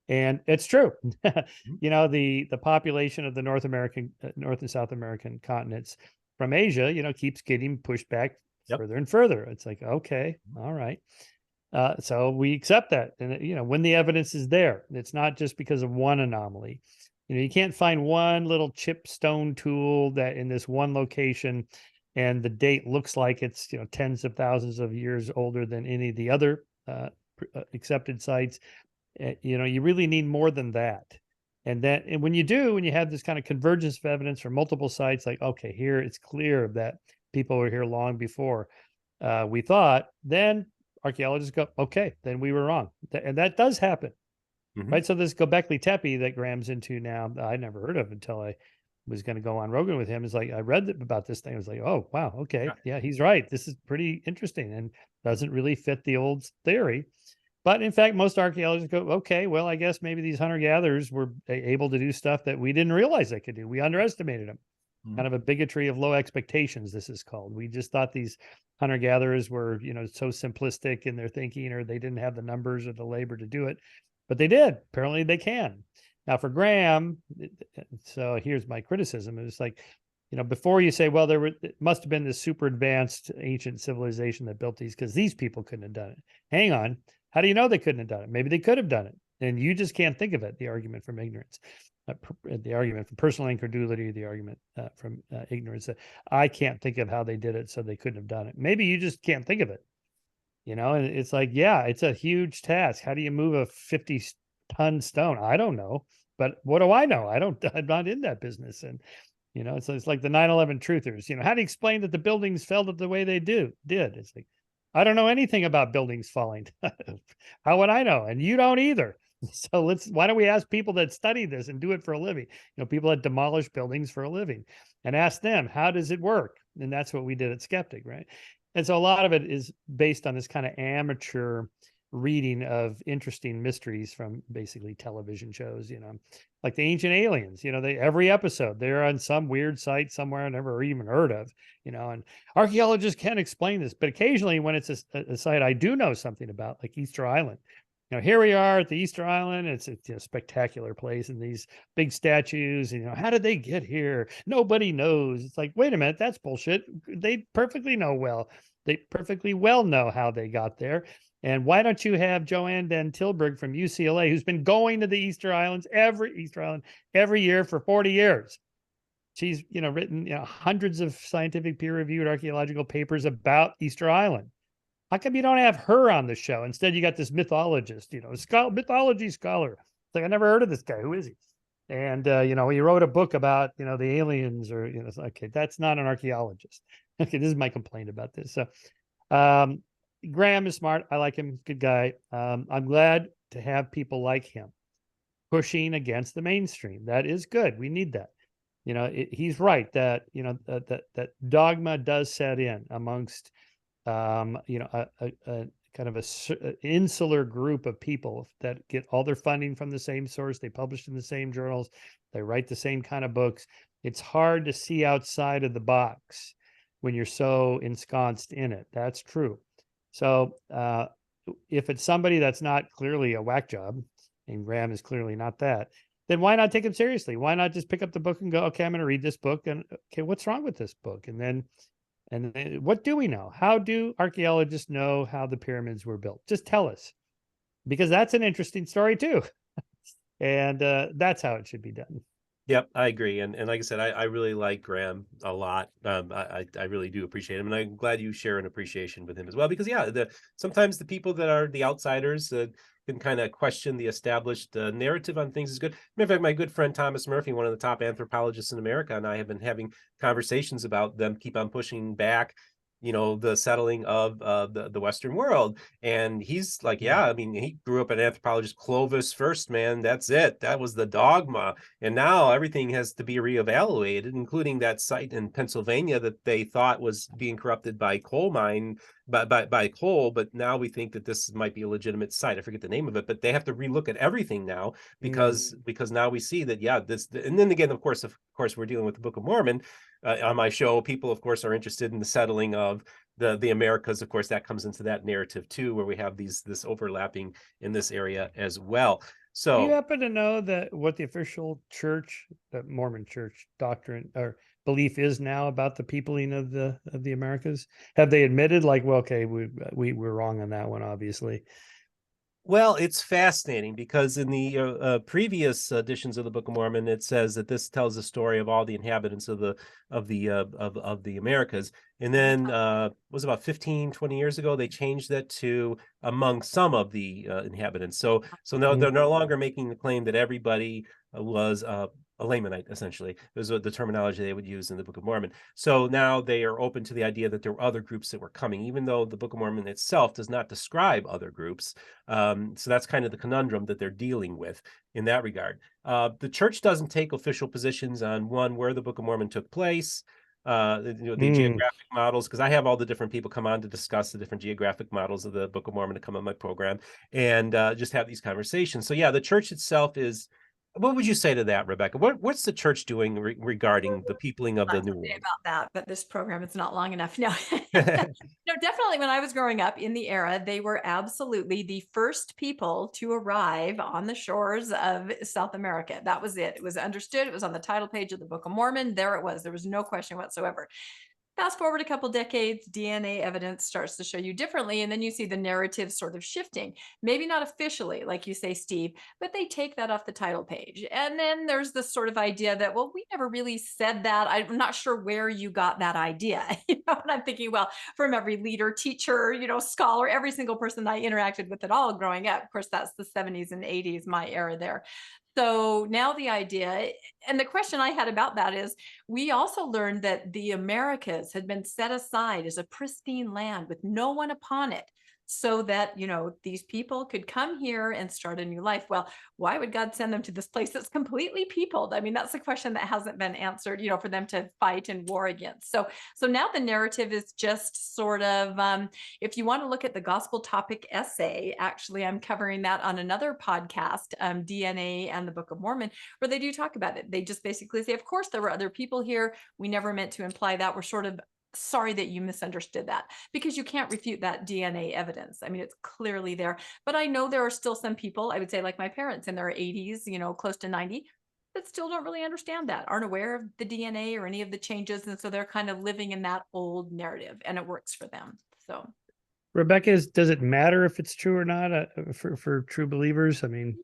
And it's true. The population of the North and South American continents from Asia, keeps getting pushed back further and further. It's like, okay, all right. So we accept that. And, when the evidence is there, it's not just because of one anomaly. You can't find one little chip stone tool that in this one location and the date looks like it's, tens of thousands of years older than any of the other accepted sites. You really need more than that. And when you have this kind of convergence of evidence from multiple sites, like, okay, here it's clear that people were here long before we thought, then archaeologists go, okay, then we were wrong. And that does happen. Right. So this Göbekli Tepe that Graham's into now, I never heard of until I was going to go on Rogan with him. Is like, I read about this thing. I was like, oh, wow. Okay. Yeah, he's right. This is pretty interesting and doesn't really fit the old theory. But in fact, most archaeologists go, okay, well, I guess maybe these hunter-gatherers were able to do stuff that we didn't realize they could do. We underestimated them. Kind of a bigotry of low expectations, this is called. We just thought these hunter-gatherers were, so simplistic in their thinking, or they didn't have the numbers or the labor to do it. But they did. Apparently they can. Now for Graham, so here's my criticism. It's like, before you say, well, it must have been this super advanced ancient civilization that built these because these people couldn't have done it. Hang on. How do you know they couldn't have done it? Maybe they could have done it. And you just can't think of it, the argument from ignorance. The argument from personal incredulity, the argument from ignorance. I can't think of how they did it, so they couldn't have done it. Maybe you just can't think of it. And it's like, yeah, it's a huge task. How do you move a 50-ton stone? I don't know. But what do I know? I'm not in that business. And, it's like the 9/11 truthers. How do you explain that the buildings fell the way they did? It's like, I don't know anything about buildings falling. How would I know? And you don't either. So why don't we ask people that study this and do it for a living? People that demolish buildings for a living, and ask them, how does it work? And that's what we did at Skeptic, right? And so a lot of it is based on this kind of amateur reading of interesting mysteries from basically television shows, like the Ancient Aliens. Every episode they're on some weird site somewhere I never even heard of, and archaeologists can't explain this. But occasionally when it's a site I do know something about, like Easter Island, here we are at the Easter Island. It's a spectacular place, and these big statues. How did they get here? Nobody knows. It's like, wait a minute, that's bullshit. They perfectly well know how they got there. And why don't you have Joanne Van Tilburg from UCLA, who's been going to the Easter Island every year for 40 years? She's written hundreds of scientific peer-reviewed archaeological papers about Easter Island. How come you don't have her on the show? Instead, you got this mythologist, mythology scholar. It's like, I never heard of this guy. Who is he? And, he wrote a book about, the aliens or, it's like, okay, that's not an archaeologist. Okay, this is my complaint about this. So Graham is smart. I like him. Good guy. I'm glad to have people like him pushing against the mainstream. That is good. We need that. He's right that, that dogma does set in amongst, a kind of insular group of people that get all their funding from the same source. They publish in the same journals. They write the same kind of books. It's hard to see outside of the box when you're so ensconced in it. That's true. So if it's somebody that's not clearly a whack job, and Graham is clearly not that, then why not take him seriously? Why not just pick up the book and go, okay, I'm going to read this book, and okay, what's wrong with this book? And then what do we know? How do archaeologists know how the pyramids were built? Just tell us, because that's an interesting story too. And that's how it should be done. Yep, I agree. And like I said, I really like Graham a lot. I really do appreciate him. And I'm glad you share an appreciation with him as well, because sometimes the people that are the outsiders can kind of question the established narrative on things is good. Matter of fact, my good friend Thomas Murphy, one of the top anthropologists in America, and I have been having conversations about them keep on pushing back, the settling of the Western world. And he's like, yeah, I mean, he grew up an anthropologist, Clovis first, man. That's it. That was the dogma. And now everything has to be reevaluated, including that site in Pennsylvania that they thought was being corrupted by coal mine, by coal. But now we think that this might be a legitimate site. I forget the name of it, but they have to relook at everything now because now we see that, and then again, of course, we're dealing with the Book of Mormon. On my show, people, of course, are interested in the settling of the Americas. Of course, that comes into that narrative too, where we have this overlapping in this area as well. So, do you happen to know what the official church, the Mormon Church doctrine or belief is now about the peopling of the Americas? Have they admitted, like, well, okay, we were wrong on that one, obviously? Well, it's fascinating because in the previous editions of the Book of Mormon, it says that this tells the story of all the inhabitants of the Americas. And then was about 15-20 years ago, they changed that to among some of the inhabitants. So now they're no longer making the claim that everybody was a Lamanite, essentially. Those are the terminology they would use in the Book of Mormon. So now they are open to the idea that there were other groups that were coming, even though the Book of Mormon itself does not describe other groups. So that's kind of the conundrum that they're dealing with in that regard. The church doesn't take official positions on where the Book of Mormon took place, the geographic models, because I have all the different people come on to discuss the different geographic models of the Book of Mormon to come on my program and just have these conversations. So the church itself is. What would you say to that, Rebecca? What's the church doing regarding the peopling of the New World? About that, but this program is not long enough. No, no, definitely. When I was growing up in the era, they were absolutely the first people to arrive on the shores of South America. That was it. It was understood. It was on the title page of the Book of Mormon. There it was. There was no question whatsoever. Fast forward a couple decades, DNA evidence starts to show you differently, and then you see the narrative sort of shifting. Maybe not officially, like you say, Steve, but they take that off the title page. And then there's this sort of idea that, well, we never really said that. I'm not sure where you got that idea. And I'm thinking, well, from every leader, teacher, scholar, every single person I interacted with at all growing up. Of course, that's the 70s and 80s, my era there. So now the idea, and the question I had about that is, we also learned that the Americas had been set aside as a pristine land with no one upon it, so that, these people could come here and start a new life. Well, why would God send them to this place that's completely peopled? I mean, that's a question that hasn't been answered, for them to fight and war against. So now the narrative is just sort of, if you want to look at the gospel topic essay, actually, I'm covering that on another podcast, DNA and the Book of Mormon, where they do talk about it. They just basically say, of course, there were other people here. We never meant to imply that. We're sort of sorry that you misunderstood that, because you can't refute that DNA evidence. I mean, it's clearly there. But I know there are still some people, I would say like my parents in their 80s, close to 90, that still don't really understand that, aren't aware of the DNA or any of the changes. And so they're kind of living in that old narrative, and it works for them. So, Rebecca, does it matter if it's true or not for true believers? I mean,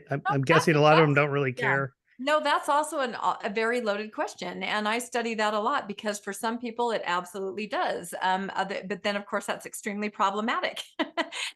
I'm guessing a lot of them don't really care. No, that's also a very loaded question. And I study that a lot, because for some people it absolutely does. But then, of course, that's extremely problematic.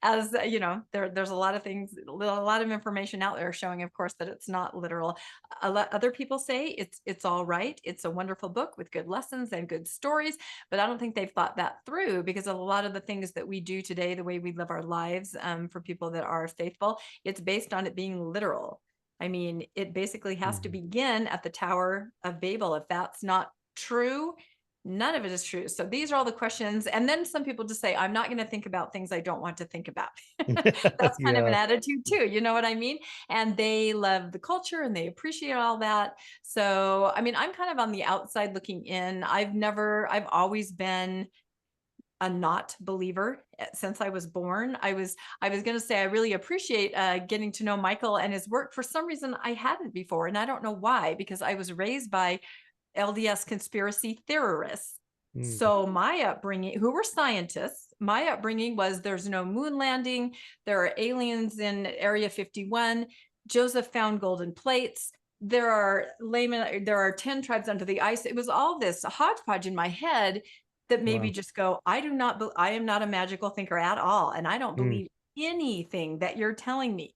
As there's a lot of things, a lot of information out there showing, of course, that it's not literal. Other people say it's all right. It's a wonderful book with good lessons and good stories. But I don't think they've thought that through, because a lot of the things that we do today, the way we live our lives, for people that are faithful, it's based on it being literal. I mean, it basically has to begin at the Tower of Babel. If that's not true, None of it is true. So these are all the questions. And then some people just say, I'm not going to think about things I don't want to think about. That's kind of an Yeah. attitude too. You know what I mean? And they love the culture and they appreciate all that. So, I mean, I'm kind of on the outside looking in. I've always been a not believer since I was born. I was going to say I really appreciate getting to know Michael and his work. For some reason, I hadn't before, and I don't know why, because I was raised by LDS conspiracy theorists. Mm. So my upbringing, who were scientists, my upbringing was there's no moon landing. There are aliens in Area 51. Joseph found golden plates. There are 10 tribes under the ice. It was all this hodgepodge in my head that made me just go, I am not a magical thinker at all. And I don't believe anything that you're telling me.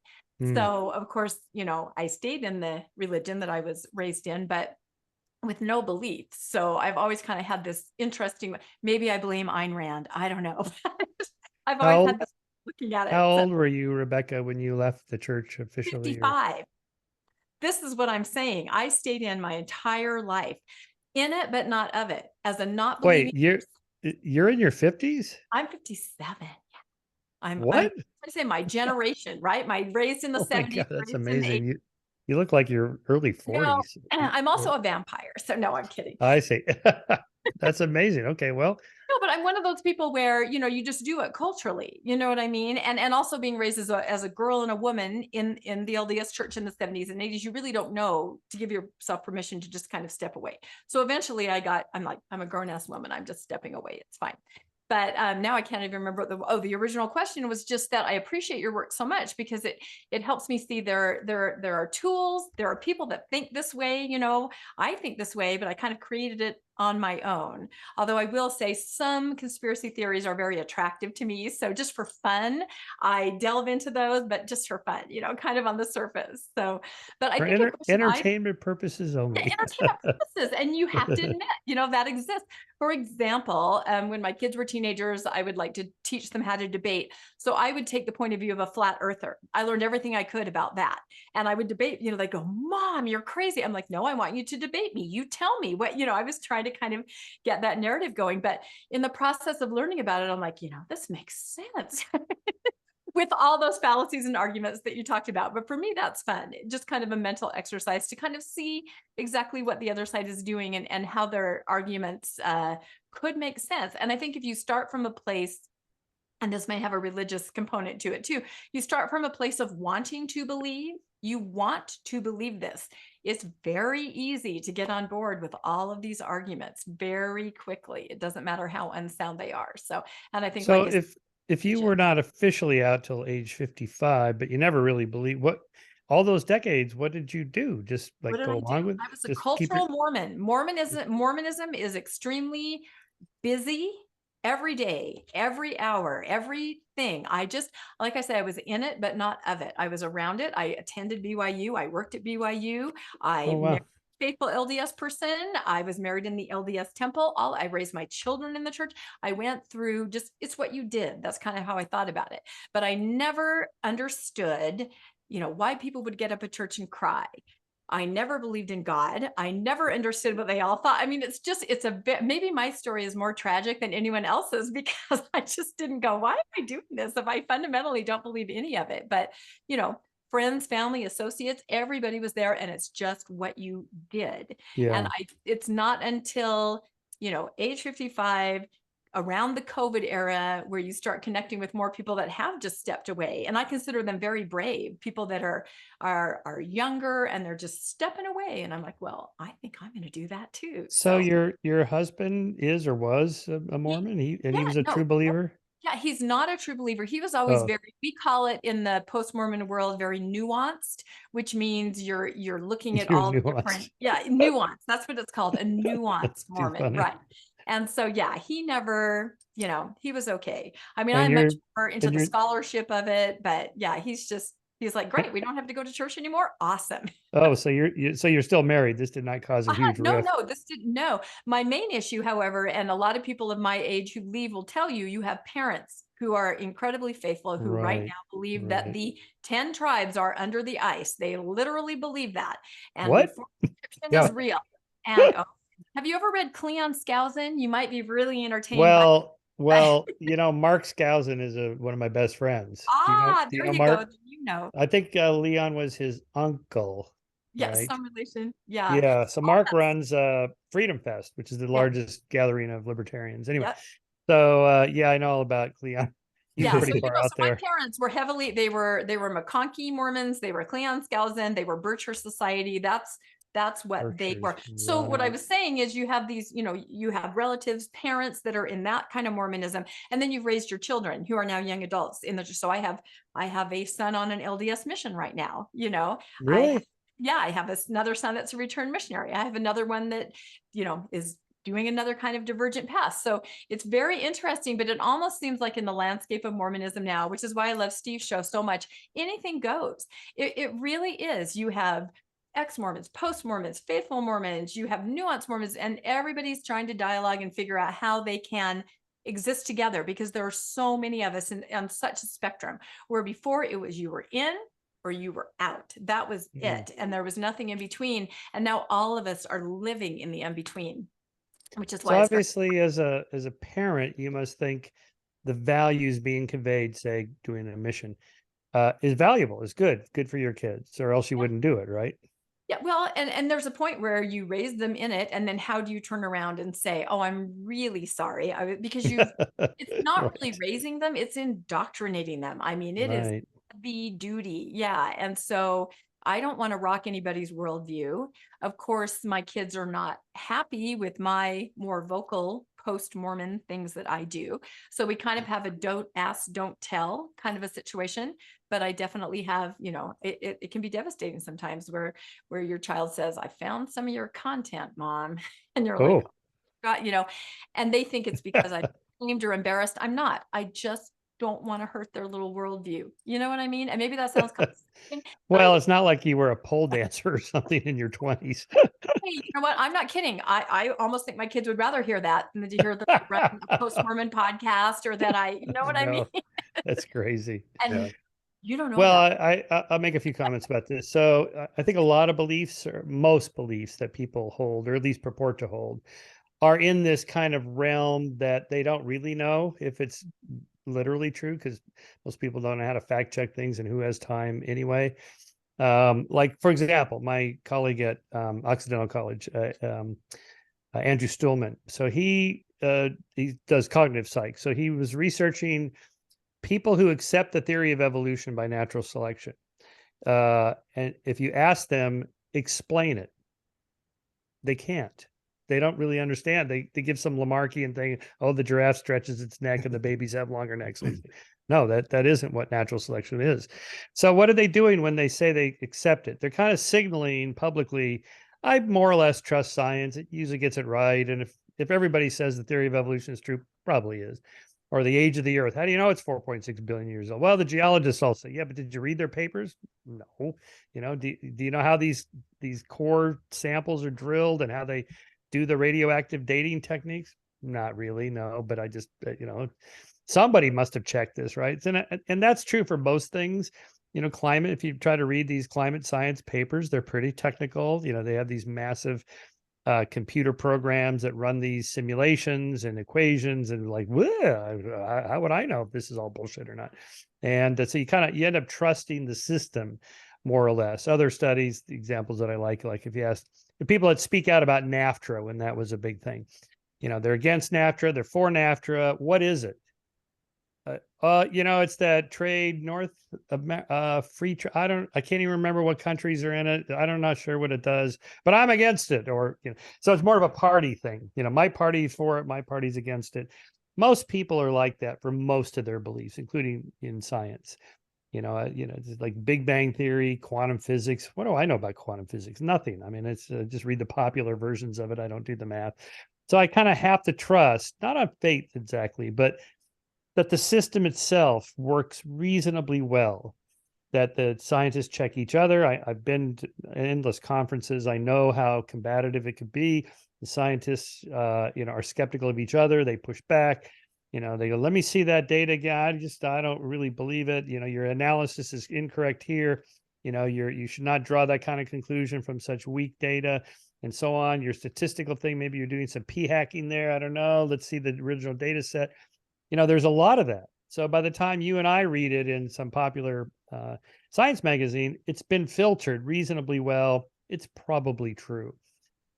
So of course, I stayed in the religion that I was raised in, but with no beliefs. So I've always kind of had this interesting, maybe I blame Ayn Rand. I don't know. I've always had this looking at it. How old were you, Rebecca, when you left the church officially? 55. This is what I'm saying. I stayed in my entire life, in it, but not of it. As a not believing. Wait, you're in your 50s? I'm 57. I'm what? I say my generation, right? My raised in the 70s. My God, that's amazing. You look like you're early 40s. No, I'm also a vampire. So no, I'm kidding. I see. That's amazing. Okay, well. No, but I'm one of those people where, you just do it culturally. You know what I mean? And also being raised as a girl and a woman in the LDS church in the 70s and 80s, you really don't know to give yourself permission to just kind of step away. So eventually I'm a grown ass woman. I'm just stepping away. It's fine. But now I can't even remember the original question was just that I appreciate your work so much because it helps me see there are tools, there are people that think this way, I think this way, but I kind of created it on my own. Although I will say some conspiracy theories are very attractive to me. So just for fun, I delve into those, but just for fun, kind of on the surface. So, but I think entertainment purposes only. Entertainment purposes. And you have to admit, that exists. For example, when my kids were teenagers, I would like to teach them how to debate. So I would take the point of view of a flat earther. I learned everything I could about that. And I would debate, they go, Mom, you're crazy. I'm like, no, I want you to debate me. You tell me what, I was trying to kind of get that narrative going. But in the process of learning about it, I'm like, this makes sense. With all those fallacies and arguments that you talked about. But for me, that's fun. Just kind of a mental exercise to kind of see exactly what the other side is doing and how their arguments could make sense. And I think if you start from a place, and this may have a religious component to it too, you start from a place of wanting to believe, you want to believe this. It's very easy to get on board with all of these arguments very quickly. It doesn't matter how unsound they are. So, and I think so if you were not officially out till age 55, but you never really believed all those decades, what did you do? Just like go along with? I was a cultural Mormon. Mormonism is extremely busy every day, every hour, everything. Like I said, I was in it, but not of it. I was around it. I attended BYU. I worked at BYU. Faithful LDS person. I was married in the LDS temple. I raised my children in the church. I went through it's what you did. That's kind of how I thought about it. But I never understood, why people would get up at church and cry. I never believed in God. I never understood what they all thought. I mean, maybe my story is more tragic than anyone else's because I just didn't go, why am I doing this if I fundamentally don't believe any of it? But, friends, family, associates, everybody was there, and it's just what you did. Yeah. And it's not until, age 55, around the COVID era, where you start connecting with more people that have just stepped away. And I consider them very brave, people that are younger and they're just stepping away. And I'm like, well, I think I'm going to do that too. So your husband is or was a Mormon? He was a true believer? Yeah, he's not a true believer. He was always we call it in the post-Mormon world, very nuanced, which means you're looking at all the different, nuance. That's what it's called, a nuanced Mormon, right? And so, he never, he was okay. I mean, I'm much more into the scholarship of it, but he's like, great, we don't have to go to church anymore. Awesome. Oh, so you're still married. This did not cause a huge rift. No. My main issue, however, and a lot of people of my age who leave will tell you have parents who are incredibly faithful, who right now believe that the 10 tribes are under the ice. They literally believe that. And what? the is real. And Have you ever read Cleon Skousen? You might be really entertained by Well, Mark Skousen is one of my best friends. Do you there know you go. Mark? You know. I think Leon was his uncle, Yes, right? some relation. Yeah. Yeah. So All Mark that. runs Freedom Fest, which is the Yeah. largest gathering of libertarians. Anyway, Yep. so yeah, I know all about Leon. He's Yeah, so pretty far out so my there. parents were heavily they were McConkie Mormons, they were Cleon Skousen, they were Bircher Society. That's what they Berkshires, were. So what I right? was saying is you have these, you have relatives, parents that are in that kind of Mormonism, and then you've raised your children who are now young adults in the so I have a son on an LDS mission right now, Really? I have another son that's a returned missionary. I have another one that, is doing another kind of divergent path. So it's very interesting, but it almost seems like in the landscape of Mormonism now, which is why I love Steve's show so much, anything goes. It really is. You have ex-Mormons, post-Mormons, faithful Mormons, you have nuanced Mormons, and everybody's trying to dialogue and figure out how they can exist together because there are so many of us on such a spectrum where before it was you were in or you were out. That was it. And there was nothing in between. And now all of us are living in the in-between, which is So why it's obviously, as a parent, you must think the values being conveyed, say, doing a mission, is valuable, is good for your kids, or else you wouldn't do it, right? yeah, well, and there's a point where you raise them in it, and then how do you turn around and say, "Oh, I'm really sorry," because it's not really Right. raising them; it's indoctrinating them. I mean, it is Right. the duty, yeah. And so I don't want to rock anybody's worldview. Of course, my kids are not happy with my more vocal post-Mormon things that I do. So we kind of have a don't ask, don't tell kind of a situation. But I definitely have, it can be devastating sometimes where your child says, I found some of your content, Mom. And you're like, Oh. God, and they think it's because I'm ashamed or embarrassed. I'm not. I just don't want to hurt their little worldview. You know what I mean? And maybe that sounds condescending, but Well, it's not like you were a pole dancer or something in your 20s. hey, you know what? I'm not kidding. I almost think my kids would rather hear that than to hear the running a post-Mormon podcast or that you know what I mean? No, that's crazy. And you don't know Well, about I'll make a few comments about this. So I think a lot of beliefs, or most beliefs that people hold, or at least purport to hold, are in this kind of realm that they don't really know if it's literally true, because most people don't know how to fact check things, and who has time anyway. Like, for example, my colleague at Occidental College, Andrew Stillman. So he does cognitive psych. So he was researching people who accept the theory of evolution by natural selection. And if you ask them, explain it, they can't. They don't really understand. They give some Lamarckian thing. Oh, the giraffe stretches its neck and the babies have longer necks. No, that isn't what natural selection is. So what are they doing when they say they accept it? They're kind of signaling publicly, I more or less trust science. It usually gets it right. And if everybody says the theory of evolution is true, probably is. Or the age of the earth. How do you know it's 4.6 billion years old? Well, the geologists all say, yeah, but did you read their papers? No. Do you know how these core samples are drilled and how they do the radioactive dating techniques? Not really, no. But I just, somebody must have checked this, right? And that's true for most things. Climate, if you try to read these climate science papers, they're pretty technical. They have these massive computer programs that run these simulations and equations, and like, how would I know if this is all bullshit or not? And so you end up trusting the system more or less. Other studies, the examples that I like if you ask the people that speak out about NAFTA when that was a big thing, they're against NAFTA, they're for NAFTA. What is it? It's that trade north of free. I can't even remember what countries are in it. I'm not sure what it does, but I'm against it. Or, so it's more of a party thing. My party's for it, my party's against it. Most people are like that for most of their beliefs, including in science. It's like Big Bang Theory, quantum physics. What do I know about quantum physics? Nothing. I mean, it's just read the popular versions of it. I don't do the math. So I kind of have to trust, not on faith exactly, but that the system itself works reasonably well, that the scientists check each other. I've been to endless conferences. I know how combative it could be. The scientists, are skeptical of each other. They push back. They go, let me see that data again. I don't really believe it. Your analysis is incorrect here. You should not draw that kind of conclusion from such weak data. and so on. Your statistical thing, maybe you're doing some p hacking there. I don't know. Let's see the original data set. There's a lot of that. So by the time you and I read it in some popular science magazine, it's been filtered reasonably well. It's probably true.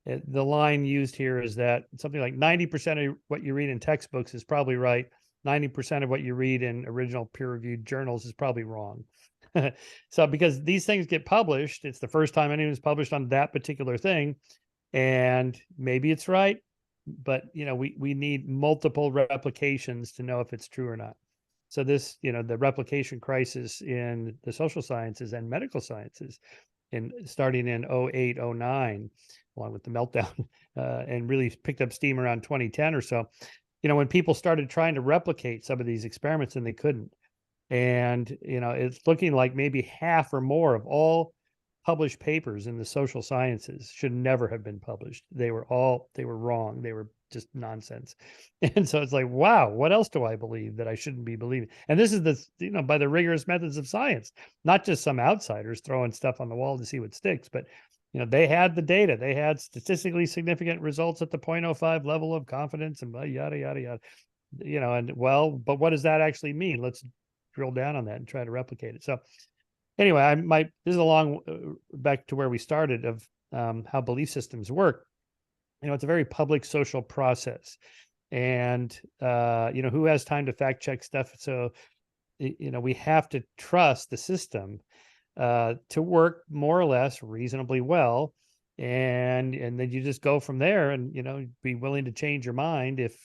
The line used here is that something like 90% of what you read in textbooks is probably right. 90% of what you read in original peer-reviewed journals is probably wrong. So because these things get published, it's the first time anyone's published on that particular thing. And maybe it's right, but we need multiple replications to know if it's true or not. So this, the replication crisis in the social sciences and medical sciences starting in 08, 09, along with the meltdown, and really picked up steam around 2010 or so, when people started trying to replicate some of these experiments and they couldn't. And, it's looking like maybe half or more of all published papers in the social sciences should never have been published. They were wrong. They were just nonsense. And so it's like, wow, what else do I believe that I shouldn't be believing? And this is by the rigorous methods of science, not just some outsiders throwing stuff on the wall to see what sticks, but they had the data, they had statistically significant results at the 0.05 level of confidence and yada, yada, yada, and but what does that actually mean? Let's drill down on that and try to replicate it. So anyway, this is a long back to where we started of how belief systems work. It's a very public social process, and who has time to fact check stuff? So we have to trust the system to work more or less reasonably well, and then you just go from there, and be willing to change your mind if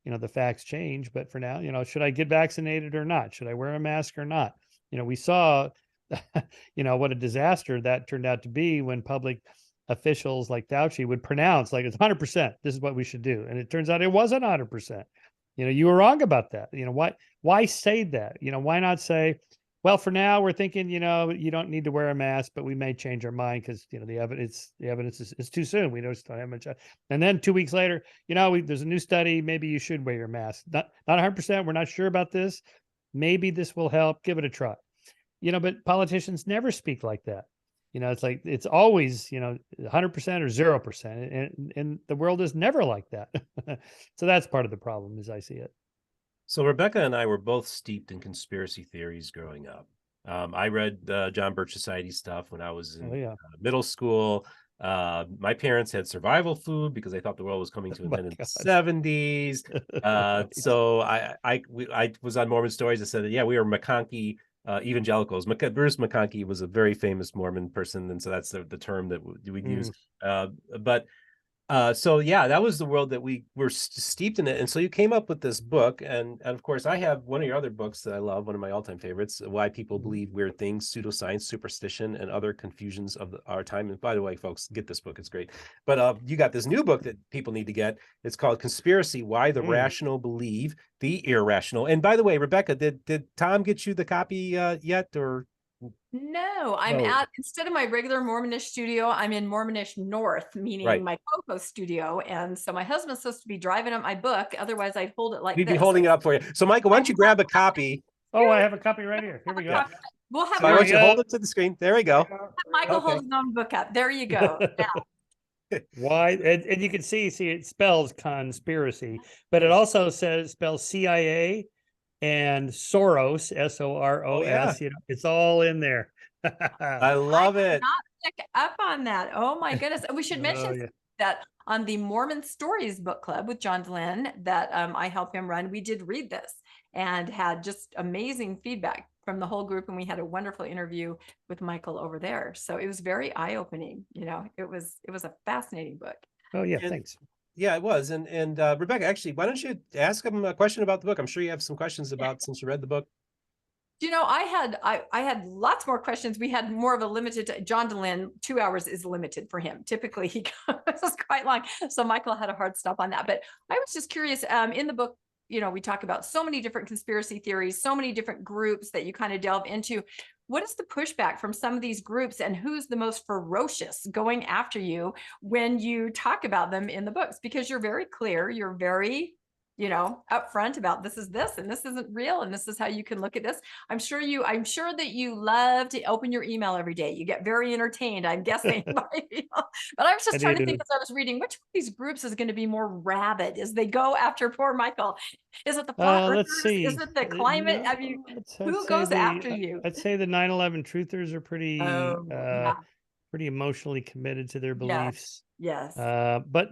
the facts change. But for now, should I get vaccinated or not? Should I wear a mask or not? We saw what a disaster that turned out to be when public officials like Fauci would pronounce like it's 100%. This is what we should do, and it turns out it wasn't 100%. You were wrong about that. Why say that? Why not say, well, for now we're thinking, you don't need to wear a mask, but we may change our mind because the evidence is too soon. We don't have much. And then 2 weeks later, there's a new study. Maybe you should wear your mask. Not 100%. We're not sure about this. Maybe this will help. Give it a try. But politicians never speak like that. It's like it's always 100% or 0%, and the world is never like that. So that's part of the problem, as I see it. So Rebecca and I were both steeped in conspiracy theories growing up. I read John Birch Society stuff when I was in middle school. My parents had survival food because they thought the world was coming to an end in the 70s. So I was on Mormon Stories that said that, we were McConkie evangelicals. Bruce McConkie was a very famous Mormon person, and so that's the term that we'd use. So that was the world that we were steeped in it. And so you came up with this book, and of course I have one of your other books that I love, one of my all-time favorites, Why People Believe Weird Things, Pseudoscience, Superstition, and Other Confusions of our Time. And by the way, folks, get this book, it's great. But you got this new book that people need to get. It's called Conspiracy: Why the Rational Believe the Irrational. And by the way, Rebecca, did Tom get you the copy yet, or? No, I'm instead of my regular Mormonish studio, I'm in Mormonish North, meaning my co-host studio. And so my husband's supposed to be driving up my book. Otherwise, I'd hold it like We'd this. be holding it up for you. So Michael, why don't you grab a copy? Oh, I have a copy right here. Here we go. We'll have I want you to hold it to the screen. There we go. Michael hold his own book up. There you go. Why? And you can see it spells conspiracy, but it also spells CIA and Soros, SOROS. It's all in there. I love it. Not pick up on that. Oh my goodness. We should mention that on the Mormon Stories book club with John Dehlin that I help him run, we did read this and had just amazing feedback from the whole group, and we had a wonderful interview with Michael over there. So it was very eye-opening. It was a fascinating book. Oh yeah, thanks. Yeah, it was. And Rebecca, actually, why don't you ask him a question about the book? I'm sure you have some questions about since you read the book. I had lots more questions. We had more of a limited. John Dehlin, 2 hours is limited for him. Typically, he goes quite long. So Michael had a hard stop on that. But I was just curious. In the book, we talk about so many different conspiracy theories, so many different groups that you kind of delve into. What is the pushback from some of these groups, and who's the most ferocious going after you when you talk about them in the books? Because you're very clear, you're very upfront about this is this and this isn't real and this is how you can look at this. I'm sure that you love to open your email every day. You get very entertained, I'm guessing, by email. But I was I just trying to think do. as I was reading, which one of these groups is going to be more rabid as they go after poor Michael? Is it the flat Let's earthers? Is see. it the climate? I mean, I'd who say goes after you? I'd say the 9/11 truthers are Oh, yeah. pretty emotionally committed to their Yes. beliefs. Yes. But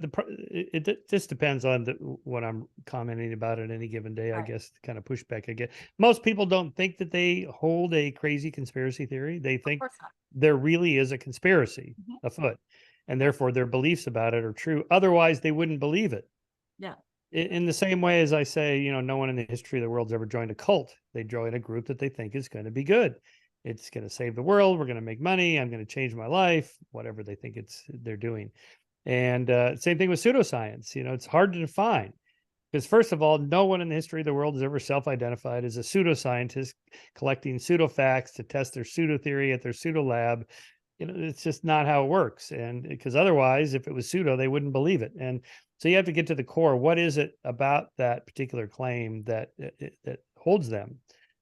it just depends on what I'm commenting about at any given day. I Right. guess the kind of pushback I get. Most people don't think that they hold a crazy conspiracy theory. They Of think course not. there really is a conspiracy Mhm. afoot, and therefore their beliefs about it are true. Otherwise, they wouldn't believe it. Yeah. In the same way as I say, no one in the history of the world's ever joined a cult. They join a group that they think is going to be good. It's going to save the world. We're going to make money. I'm going to change my life. Whatever they think they're doing. And same thing with pseudoscience. It's hard to define because, first of all, no one in the history of the world has ever self-identified as a pseudoscientist collecting pseudo facts to test their pseudo theory at their pseudo lab. It's just not how it works. And because otherwise, if it was pseudo, they wouldn't believe it. And so you have to get to the core. What is it about that particular claim that holds them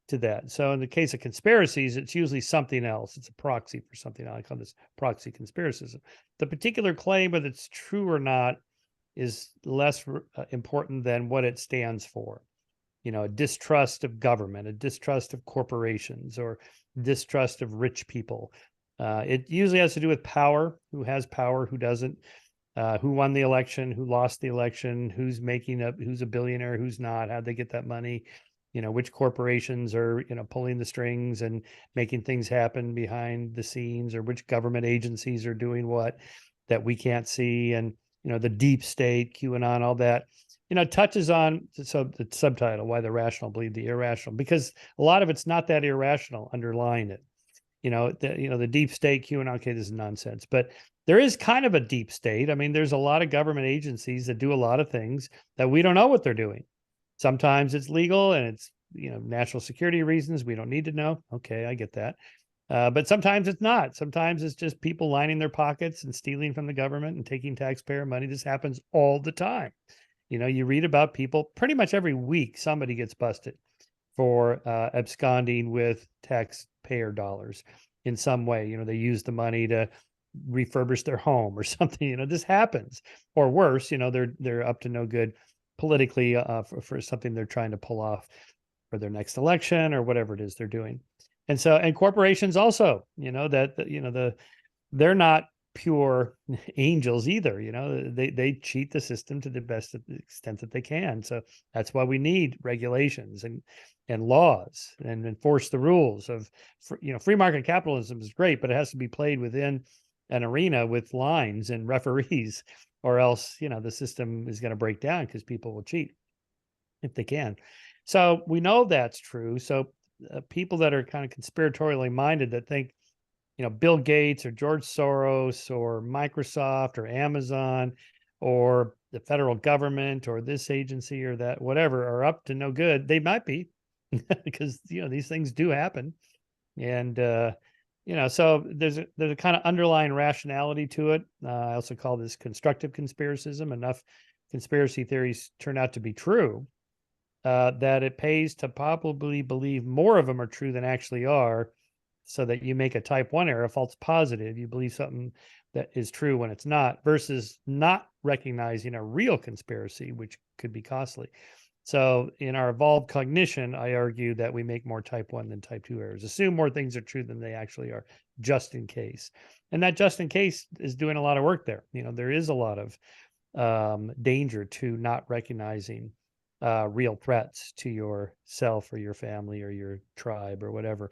to that? So in the case of conspiracies, it's usually something else. It's a proxy for something else. I call this proxy conspiracism. The particular claim, whether it's true or not, is less important than what it stands for. A distrust of government, a distrust of corporations, or distrust of rich people. It usually has to do with power, who has power, who doesn't, who won the election, who lost the election, who's who's a billionaire, who's not, how'd they get that money, which corporations are, pulling the strings and making things happen behind the scenes, or which government agencies are doing what that we can't see. And, the deep state, QAnon, all that, touches on, so the subtitle, why the rational believe the irrational, because a lot of it's not that irrational underlying it. The deep state, QAnon, okay, this is nonsense, but there is kind of a deep state. I mean, there's a lot of government agencies that do a lot of things that we don't know what they're doing. Sometimes it's legal and it's, national security reasons. We don't need to know. Okay, I get that. But sometimes it's not. Sometimes it's just people lining their pockets and stealing from the government and taking taxpayer money. This happens all the time. You read about people pretty much every week, somebody gets busted for absconding with taxpayer dollars in some way. They use the money to refurbish their home or something. This happens. Or worse, they're up to no good politically for something they're trying to pull off for their next election or whatever it is they're doing. And corporations also, they're not pure angels either. They cheat the system to the best extent that they can. So that's why we need regulations and laws and enforce the rules of, free market capitalism is great, but it has to be played within an arena with lines and referees, or else, the system is going to break down because people will cheat if they can. So we know that's true. So people that are kind of conspiratorially minded that think, Bill Gates or George Soros or Microsoft or Amazon or the federal government or this agency or that, whatever, are up to no good. They might be because, these things do happen. And, so there's a kind of underlying rationality to it. I also call this constructive conspiracism. Enough conspiracy theories turn out to be true that it pays to probably believe more of them are true than actually are, so that you make a type 1 error, a false positive. You believe something that is true when it's not, versus not recognizing a real conspiracy, which could be costly. So in our evolved cognition, I argue that we make more type 1 than type 2 errors, assume more things are true than they actually are, just in case. And that just in case is doing a lot of work there. There is a lot of danger to not recognizing real threats to yourself or your family or your tribe or whatever.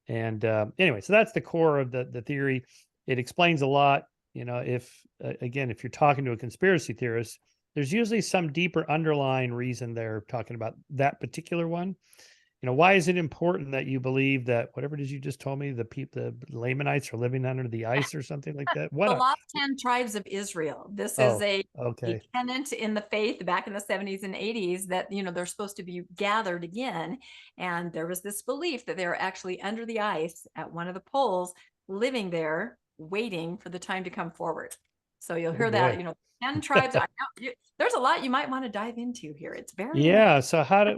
And anyway, so that's the core of the theory. It explains a lot. If you're talking to a conspiracy theorist, there's usually some deeper underlying reason they're talking about that particular one. Why is it important that you believe that whatever it is you just told me, the Lamanites are living under the ice or something like that? The lost 10 tribes of Israel. This is a tenet in the faith back in the 70s and 80s that, they're supposed to be gathered again. And there was this belief that they were actually under the ice at one of the poles, living there, waiting for the time to come forward. So you'll Oh, hear boy. that, 10 tribes. I know there's a lot you might want to dive into here. It's very Yeah. So how did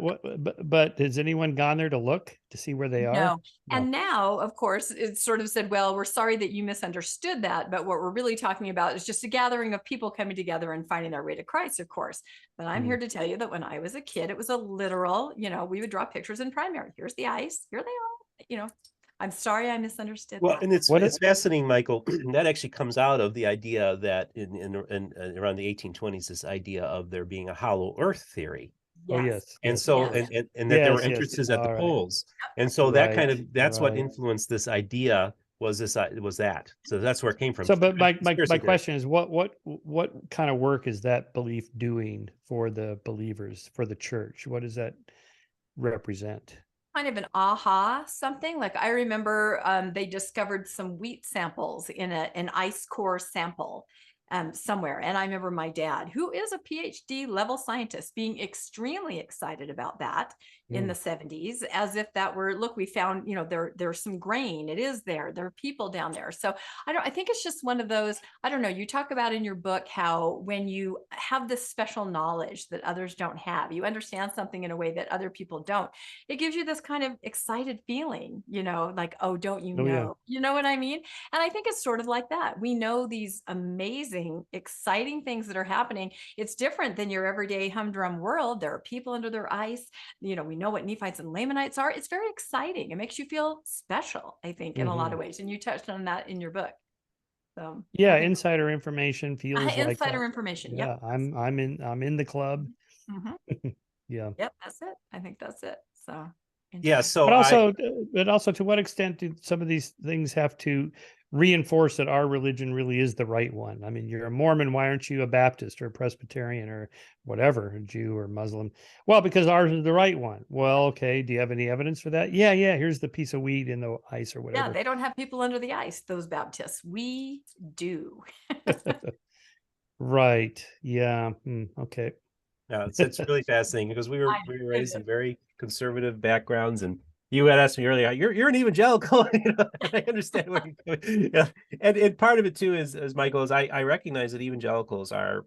but has anyone gone there to look to see where they are? No. And now, of course, it's sort of said, well, we're sorry that you misunderstood that, but what we're really talking about is just a gathering of people coming together and finding their way to Christ, of course. But I'm here to tell you that when I was a kid, it was a literal, we would draw pictures in primary. Here's the ice. Here they are. I'm sorry I misunderstood Well, that. and it's fascinating, Michael. That actually comes out of the idea that in around the 1820s, this idea of there being a hollow Earth theory. Oh, yes. And yes, so, yes. and that there were entrances at the poles. And so that kind of, that's what influenced this idea was that. So that's where it came from. So, but my question is, what kind of work is that belief doing for the believers, for the church? What does that represent? Kind of an aha something. Like I remember they discovered some wheat samples in an ice core sample somewhere. And I remember my dad, who is a PhD level scientist, being extremely excited about that in the 70s, as if that were, look, we found, there's some grain. It is there. There are people down there. So I think it's just one of those, I don't know, you talk about in your book how when you have this special knowledge that others don't have, you understand something in a way that other people don't. It gives you this kind of excited feeling, like, oh, don't you know? Yeah. You know what I mean? And I think it's sort of like that. We know these amazing, exciting things that are happening. It's different than your everyday humdrum world. There are people under their ice. We know what Nephites and Lamanites are. It's very exciting. It makes you feel special, I think, in a lot of ways. And you touched on that in your book. So yeah, insider information feels like insider information. Yeah, yep. I'm in the club. Yeah. Yep, that's it. I think that's it. So yeah. So but also to what extent do some of these things have to reinforce that our religion really is the right one? I mean, you're a Mormon, why aren't you a Baptist or a Presbyterian or whatever, a Jew or Muslim? Well, because ours is the right one. Well, okay, do you have any evidence for that? Yeah, here's the piece of wheat in the ice or whatever. Yeah, they don't have people under the ice, those Baptists. We do. Right. Yeah. Okay. Yeah, it's really fascinating because we were raised in very conservative backgrounds, and you had asked me earlier, you're an evangelical. I understand where you're going. Yeah, and part of it too is, as Michael, is I recognize that evangelicals are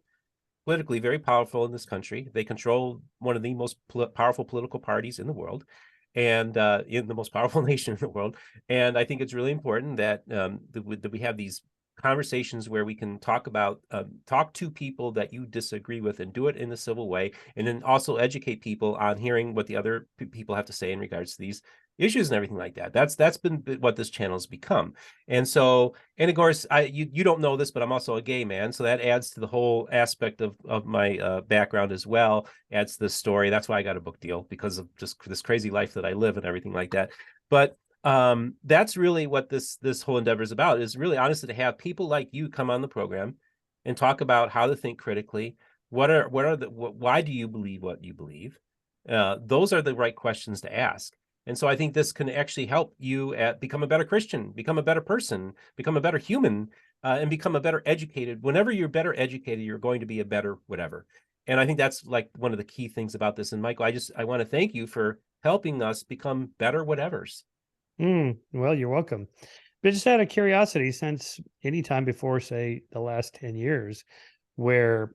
politically very powerful in this country. They control one of the most powerful political parties in the world, and in the most powerful nation in the world. And I think it's really important that that we have these conversations where we can talk to people that you disagree with and do it in a civil way, and then also educate people on hearing what the other people have to say in regards to these issues and everything like that. That's been what this channel has become. And so, and of course, you don't know this, but I'm also a gay man, so that adds to the whole aspect of my background as well. Adds to the story. That's why I got a book deal, because of just this crazy life that I live and everything like that. But that's really what this whole endeavor is about, is really honestly to have people like you come on the program and talk about how to think critically. Why do you believe what you believe? Those are the right questions to ask. And so I think this can actually help you become a better Christian, become a better person, become a better human, and become a better educated. Whenever you're better educated, you're going to be a better whatever. And I think that's like one of the key things about this. And Michael, I want to thank you for helping us become better whatevers. Well, you're welcome. But just out of curiosity, since any time before, say, the last 10 years, where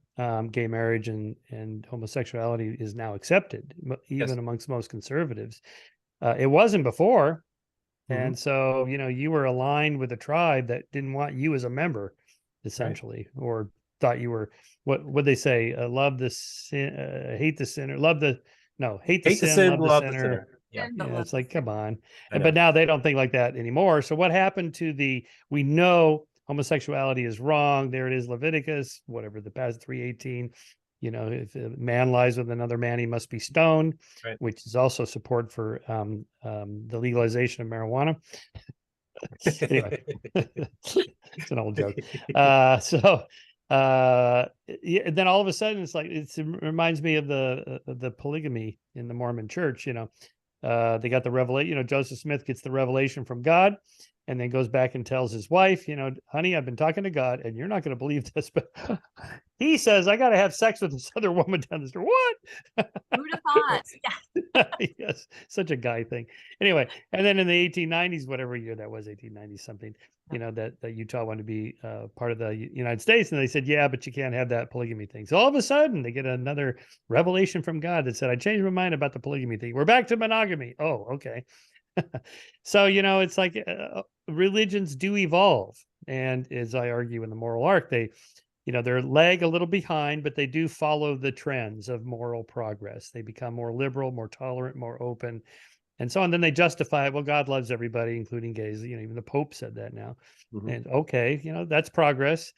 gay marriage and homosexuality is now accepted, even amongst most conservatives, it wasn't before. And so, you were aligned with a tribe that didn't want you as a member, essentially, or thought you were, what would they say? Love the sin, hate the sinner, hate the sin, love the sinner. Yeah, it's like, come on. But now they don't think like that anymore. So what happened to we know homosexuality is wrong. There it is, Leviticus, whatever, the past 3:18. If a man lies with another man, he must be stoned, which is also support for the legalization of marijuana. Anyway, it's an old joke. Then all of a sudden, it's like, it reminds me of the polygamy in the Mormon church. They got the revelation. Joseph Smith gets the revelation from God, and then goes back and tells his wife, honey, I've been talking to God, and you're not going to believe this, but he says I got to have sex with this other woman down the street. What? Who'd have thought? Yeah. Yes, such a guy thing. Anyway, and then in the 1890s, whatever year that was, 1890 something, that Utah wanted to be part of the United States, and they said, yeah, but you can't have that polygamy thing. So all of a sudden, they get another revelation from God that said, I changed my mind about the polygamy thing. We're back to monogamy. Oh, okay. So, it's like religions do evolve. And as I argue in the moral arc, they, they're lag a little behind, but they do follow the trends of moral progress. They become more liberal, more tolerant, more open, and so on. Then they justify it. Well, God loves everybody, including gays. Even the Pope said that now. Mm-hmm. And okay, that's progress.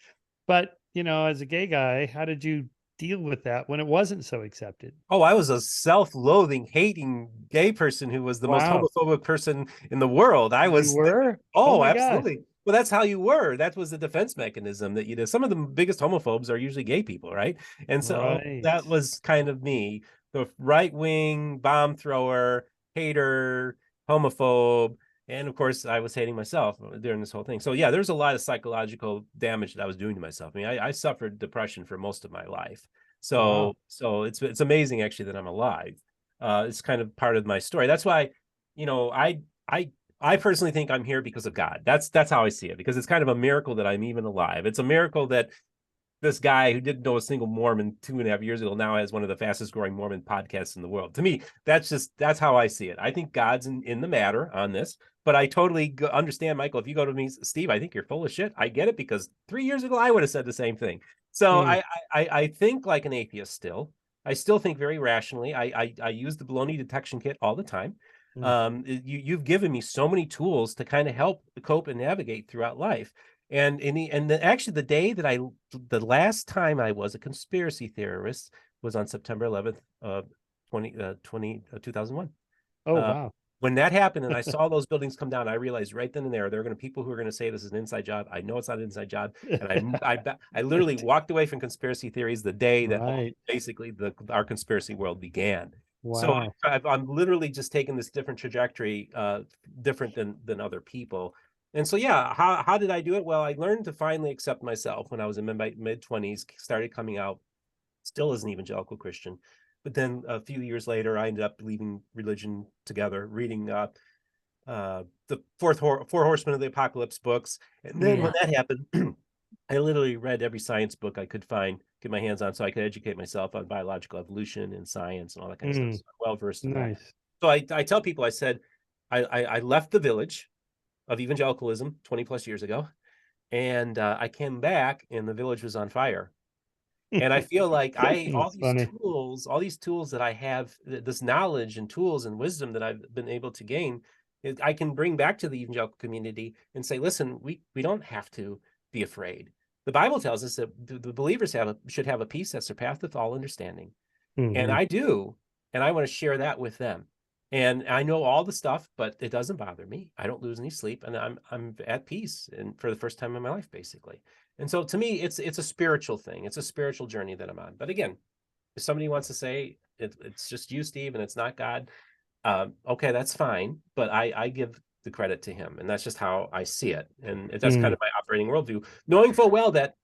But, as a gay guy, how did you deal with that when it wasn't so accepted? Oh, I was a self-loathing, hating gay person who was the most homophobic person in the world. I was. You were? Oh, absolutely. Gosh. Well, that's how you were. That was the defense mechanism that you did. Some of the biggest homophobes are usually gay people, right? And so that was kind of me, the right-wing bomb thrower, hater, homophobe. And of course, I was hating myself during this whole thing. So yeah, there's a lot of psychological damage that I was doing to myself. I mean, I suffered depression for most of my life. So it's amazing actually that I'm alive. It's kind of part of my story. That's why, I personally think I'm here because of God. That's how I see it, because it's kind of a miracle that I'm even alive. It's a miracle that this guy who didn't know a single Mormon 2.5 years ago now has one of the fastest growing Mormon podcasts in the world. To me, that's how I see it. I think God's in the matter on this, but I totally understand, Michael. If you go to me, Steve, I think you're full of shit. I get it, because 3 years ago, I would have said the same thing. So I think like an atheist still. I still think very rationally. I use the baloney detection kit all the time. You've given me so many tools to kind of help cope and navigate throughout life. And actually the last time I was a conspiracy theorist was on September 11th, 2001. Oh, wow. When that happened and I saw those buildings come down, I realized right then and there are going to be people who are going to say this is an inside job. I know it's not an inside job. And I literally walked away from conspiracy theories the day that basically our conspiracy world began. Wow. So I'm literally just taking this different trajectory, different than other people. And so, yeah, how did I do it? Well, I learned to finally accept myself when I was in my mid-20s, started coming out still as an evangelical Christian. But then a few years later, I ended up leaving religion together, reading the Four Horsemen of the Apocalypse books. And then when that happened, I literally read every science book I could find, get my hands on, so I could educate myself on biological evolution and science and all that kind of stuff. So I'm well versed in that. So I tell people, I said, I left the village of evangelicalism 20 plus years ago, and I came back and the village was on fire. And I feel like all these tools that I have, this knowledge and tools and wisdom that I've been able to gain, I can bring back to the evangelical community and say, listen, we don't have to be afraid. The Bible tells us that the believers should have a peace that surpasseth all understanding. And I do. And I want to share that with them. And I know all the stuff, but it doesn't bother me. I don't lose any sleep, and I'm at peace, and for the first time in my life, basically. And so to me, it's a spiritual thing. It's a spiritual journey that I'm on. But again, if somebody wants to say it's just you, Steve, and it's not God, okay, that's fine. But I give the credit to him, and that's just how I see it. And that's kind of my operating worldview, knowing full well that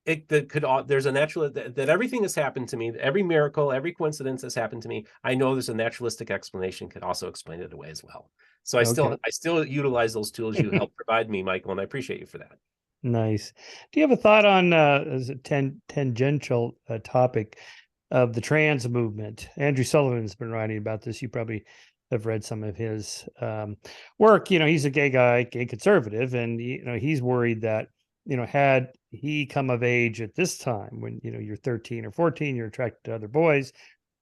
there's a natural that everything that's happened to me, every miracle, every coincidence that's happened to me, I know there's a naturalistic explanation could also explain it away as well. So I still utilize those tools you helped provide me, Michael, and I appreciate you for that. Nice. Do you have a thought on as a tangential topic of the trans movement? Andrew Sullivan's been writing about this. You probably have read some of his work. He's a gay guy, gay conservative, and he's worried that had he come of age at this time when you're 13 or 14, you're attracted to other boys,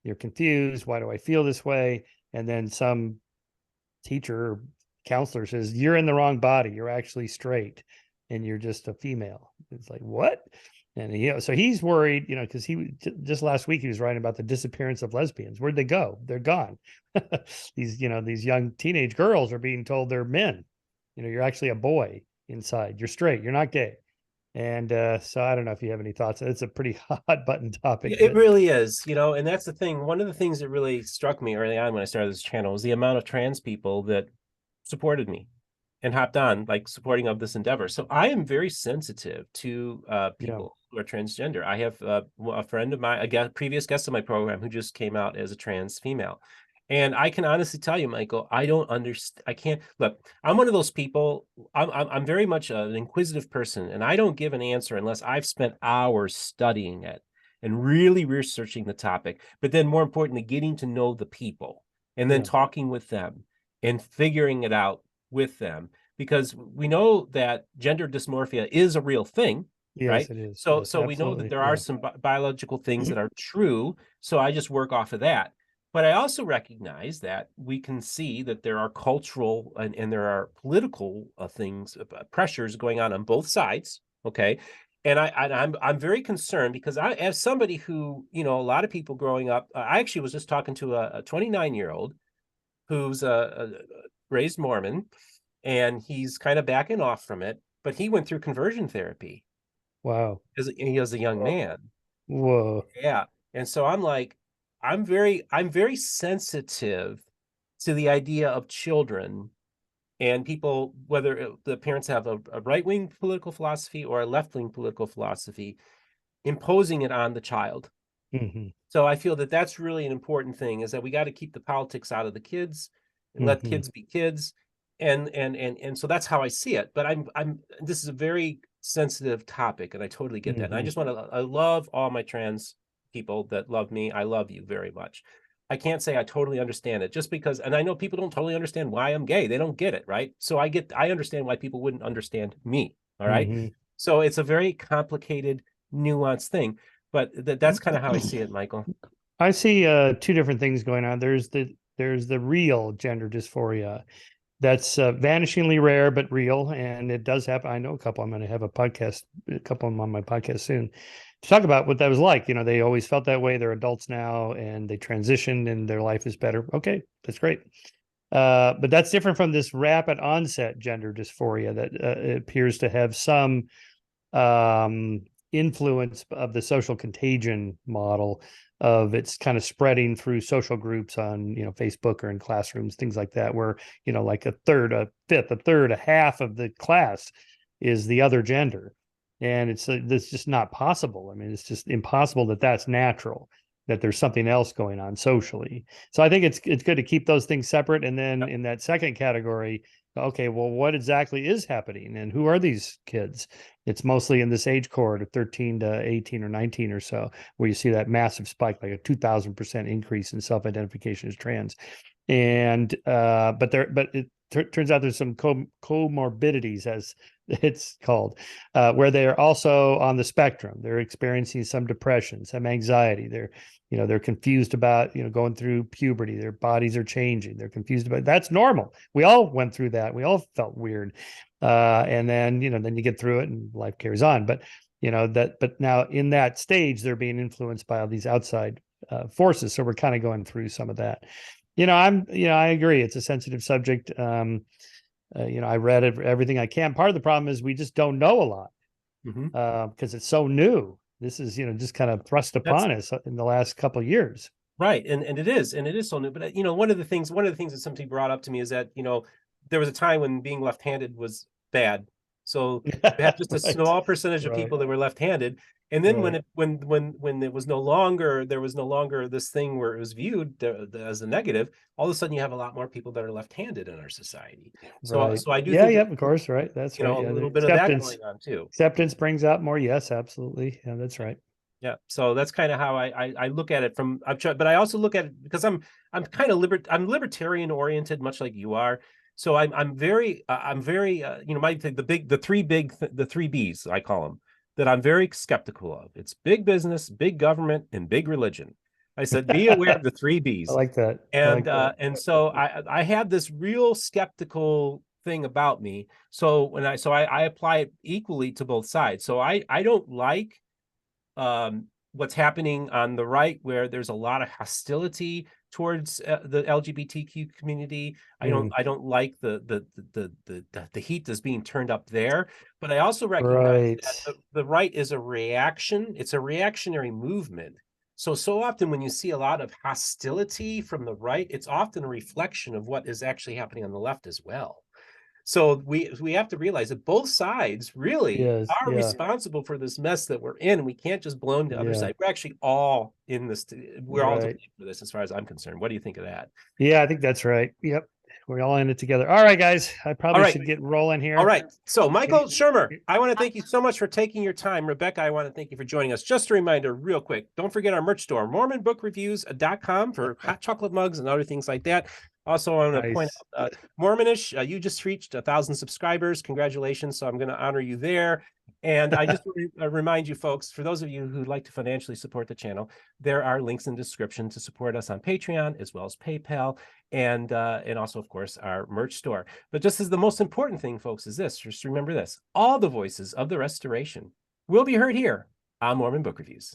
you're confused, why do I feel this way? And then some teacher or counselor says, you're in the wrong body, you're actually straight and you're just a female. It's like, what? And so he's worried, because he just last week he was writing about the disappearance of lesbians. Where'd they go? They're gone. These young teenage girls are being told they're men. You're actually a boy inside. You're straight. You're not gay. And so I don't know if you have any thoughts. It's a pretty hot button topic. It really is, and that's the thing. One of the things that really struck me early on when I started this channel was the amount of trans people that supported me. and hopped on, like, supporting of this endeavor. So I am very sensitive to people who are transgender. I have a friend of mine, previous guest of my program, who just came out as a trans female. And I can honestly tell you, Michael, I don't understand. I can't look. I'm one of those people. I'm very much an inquisitive person, and I don't give an answer unless I've spent hours studying it and really researching the topic. But then, more importantly, getting to know the people and then talking with them and figuring it out with them, because we know that gender dysmorphia is a real thing. Yes, Right. it is. So, Yes, so we know that absolutely. there are some biological things that are true. So I just work off of that. But I also recognize that we can see that there are cultural and there are political things, pressures going on both sides. Okay. And I'm very concerned because as somebody who, a lot of people growing up, I actually was just talking to a 29-year-old who's raised Mormon, and he's kind of backing off from it, but he went through conversion therapy. Wow. As he was a young man. Whoa. Yeah. And so I'm like, I'm very sensitive to the idea of children and people, whether the parents have a right-wing political philosophy or a left-wing political philosophy, imposing it on the child. Mm-hmm. So I feel that that's really an important thing, is that we got to keep the politics out of the kids and let kids be kids. And so that's how I see it. But this is a very sensitive topic, and I totally get that. And I just I love all my trans people that love me. I love you very much. I can't say I totally understand it just because, and I know people don't totally understand why I'm gay. They don't get it, right? So I understand why people wouldn't understand me. All right. So it's a very complicated, nuanced thing. But that's kind of how I see it, Michael. I see two different things going on. There's the real gender dysphoria that's vanishingly rare but real, and it does happen. I know a couple. I'm going to have a couple of them on my podcast soon to talk about what that was like. They always felt that way. They're adults now, and they transitioned, and their life is better. Okay, that's great. But that's different from this rapid onset gender dysphoria that appears to have some influence of the social contagion model of it's kind of spreading through social groups on Facebook or in classrooms, things like that, where like a third, a fifth, a third, a half of the class is the other gender, and it's just not possible. I mean, it's just impossible that that's natural, that there's something else going on socially. So I think it's good to keep those things separate, and then in that second category, okay, well, what exactly is happening and who are these kids? It's mostly in this age cohort of 13 to 18 or 19 or so, where you see that massive spike, like a 2000% increase in self-identification as trans. And but it turns out there's some comorbidities, as it's called, where they're also on the spectrum. They're experiencing some depression, some anxiety. They're confused about going through puberty. Their bodies are changing. They're confused about that's normal. We all went through that. We all felt weird, and then then you get through it and life carries on. But but now in that stage, they're being influenced by all these outside forces. So we're kind of going through some of that. I agree. It's a sensitive subject. I read everything I can. Part of the problem is we just don't know a lot because it's so new. This is, just kind of thrust upon us in the last couple of years. Right. And it is so new. But, one of the things that somebody brought up to me is that, there was a time when being left-handed was bad. So you had just a small percentage of people that were left-handed. And then when it was no longer, there was no longer this thing where it was viewed as a negative, all of a sudden you have a lot more people that are left-handed in our society. So I do think of course, right. That's right. a little bit of that going on too. Acceptance brings out more. Yes, absolutely. Yeah, that's right. Yeah, so that's kind of how I look at it but I also look at it because I'm kind of I'm libertarian oriented, much like you are. So I'm very the three B's, I call them, that I'm very skeptical of. It's big business, big government, and big religion. I said, be aware of the three B's. I like that. And so I had this real skeptical thing about me. So I apply it equally to both sides. So I don't like what's happening on the right, where there's a lot of hostility towards the LGBTQ community. I don't like the heat that's being turned up there. But I also recognize that the right is a reaction. It's a reactionary movement. So often when you see a lot of hostility from the right, it's often a reflection of what is actually happening on the left as well. So we have to realize that both sides really Yes, are yeah, responsible for this mess that we're in. We can't just blame the other yeah, side. We're actually all in this. We're all to right. blame for this, as far as I'm concerned. What do you think of that? Yeah, I think that's right. Yep. We're all in it together. All right, guys. I probably right. should get rolling here. All right. So, Michael Any- Shermer, I want to thank you so much for taking your time. Rebecca, I want to thank you for joining us. Just a reminder, real quick, don't forget our merch store, MormonBookReviews.com, for hot chocolate mugs and other things like that. Also, I want to point Nice. out, Mormonish, you just reached 1,000 subscribers. Congratulations. So I'm going to honor you there. And I just remind you folks, for those of you who'd like to financially support the channel, there are links in the description to support us on Patreon, as well as PayPal, and also, of course, our merch store. But just as the most important thing, folks, is this, just remember this: all the voices of the restoration will be heard here on Mormon Book Reviews.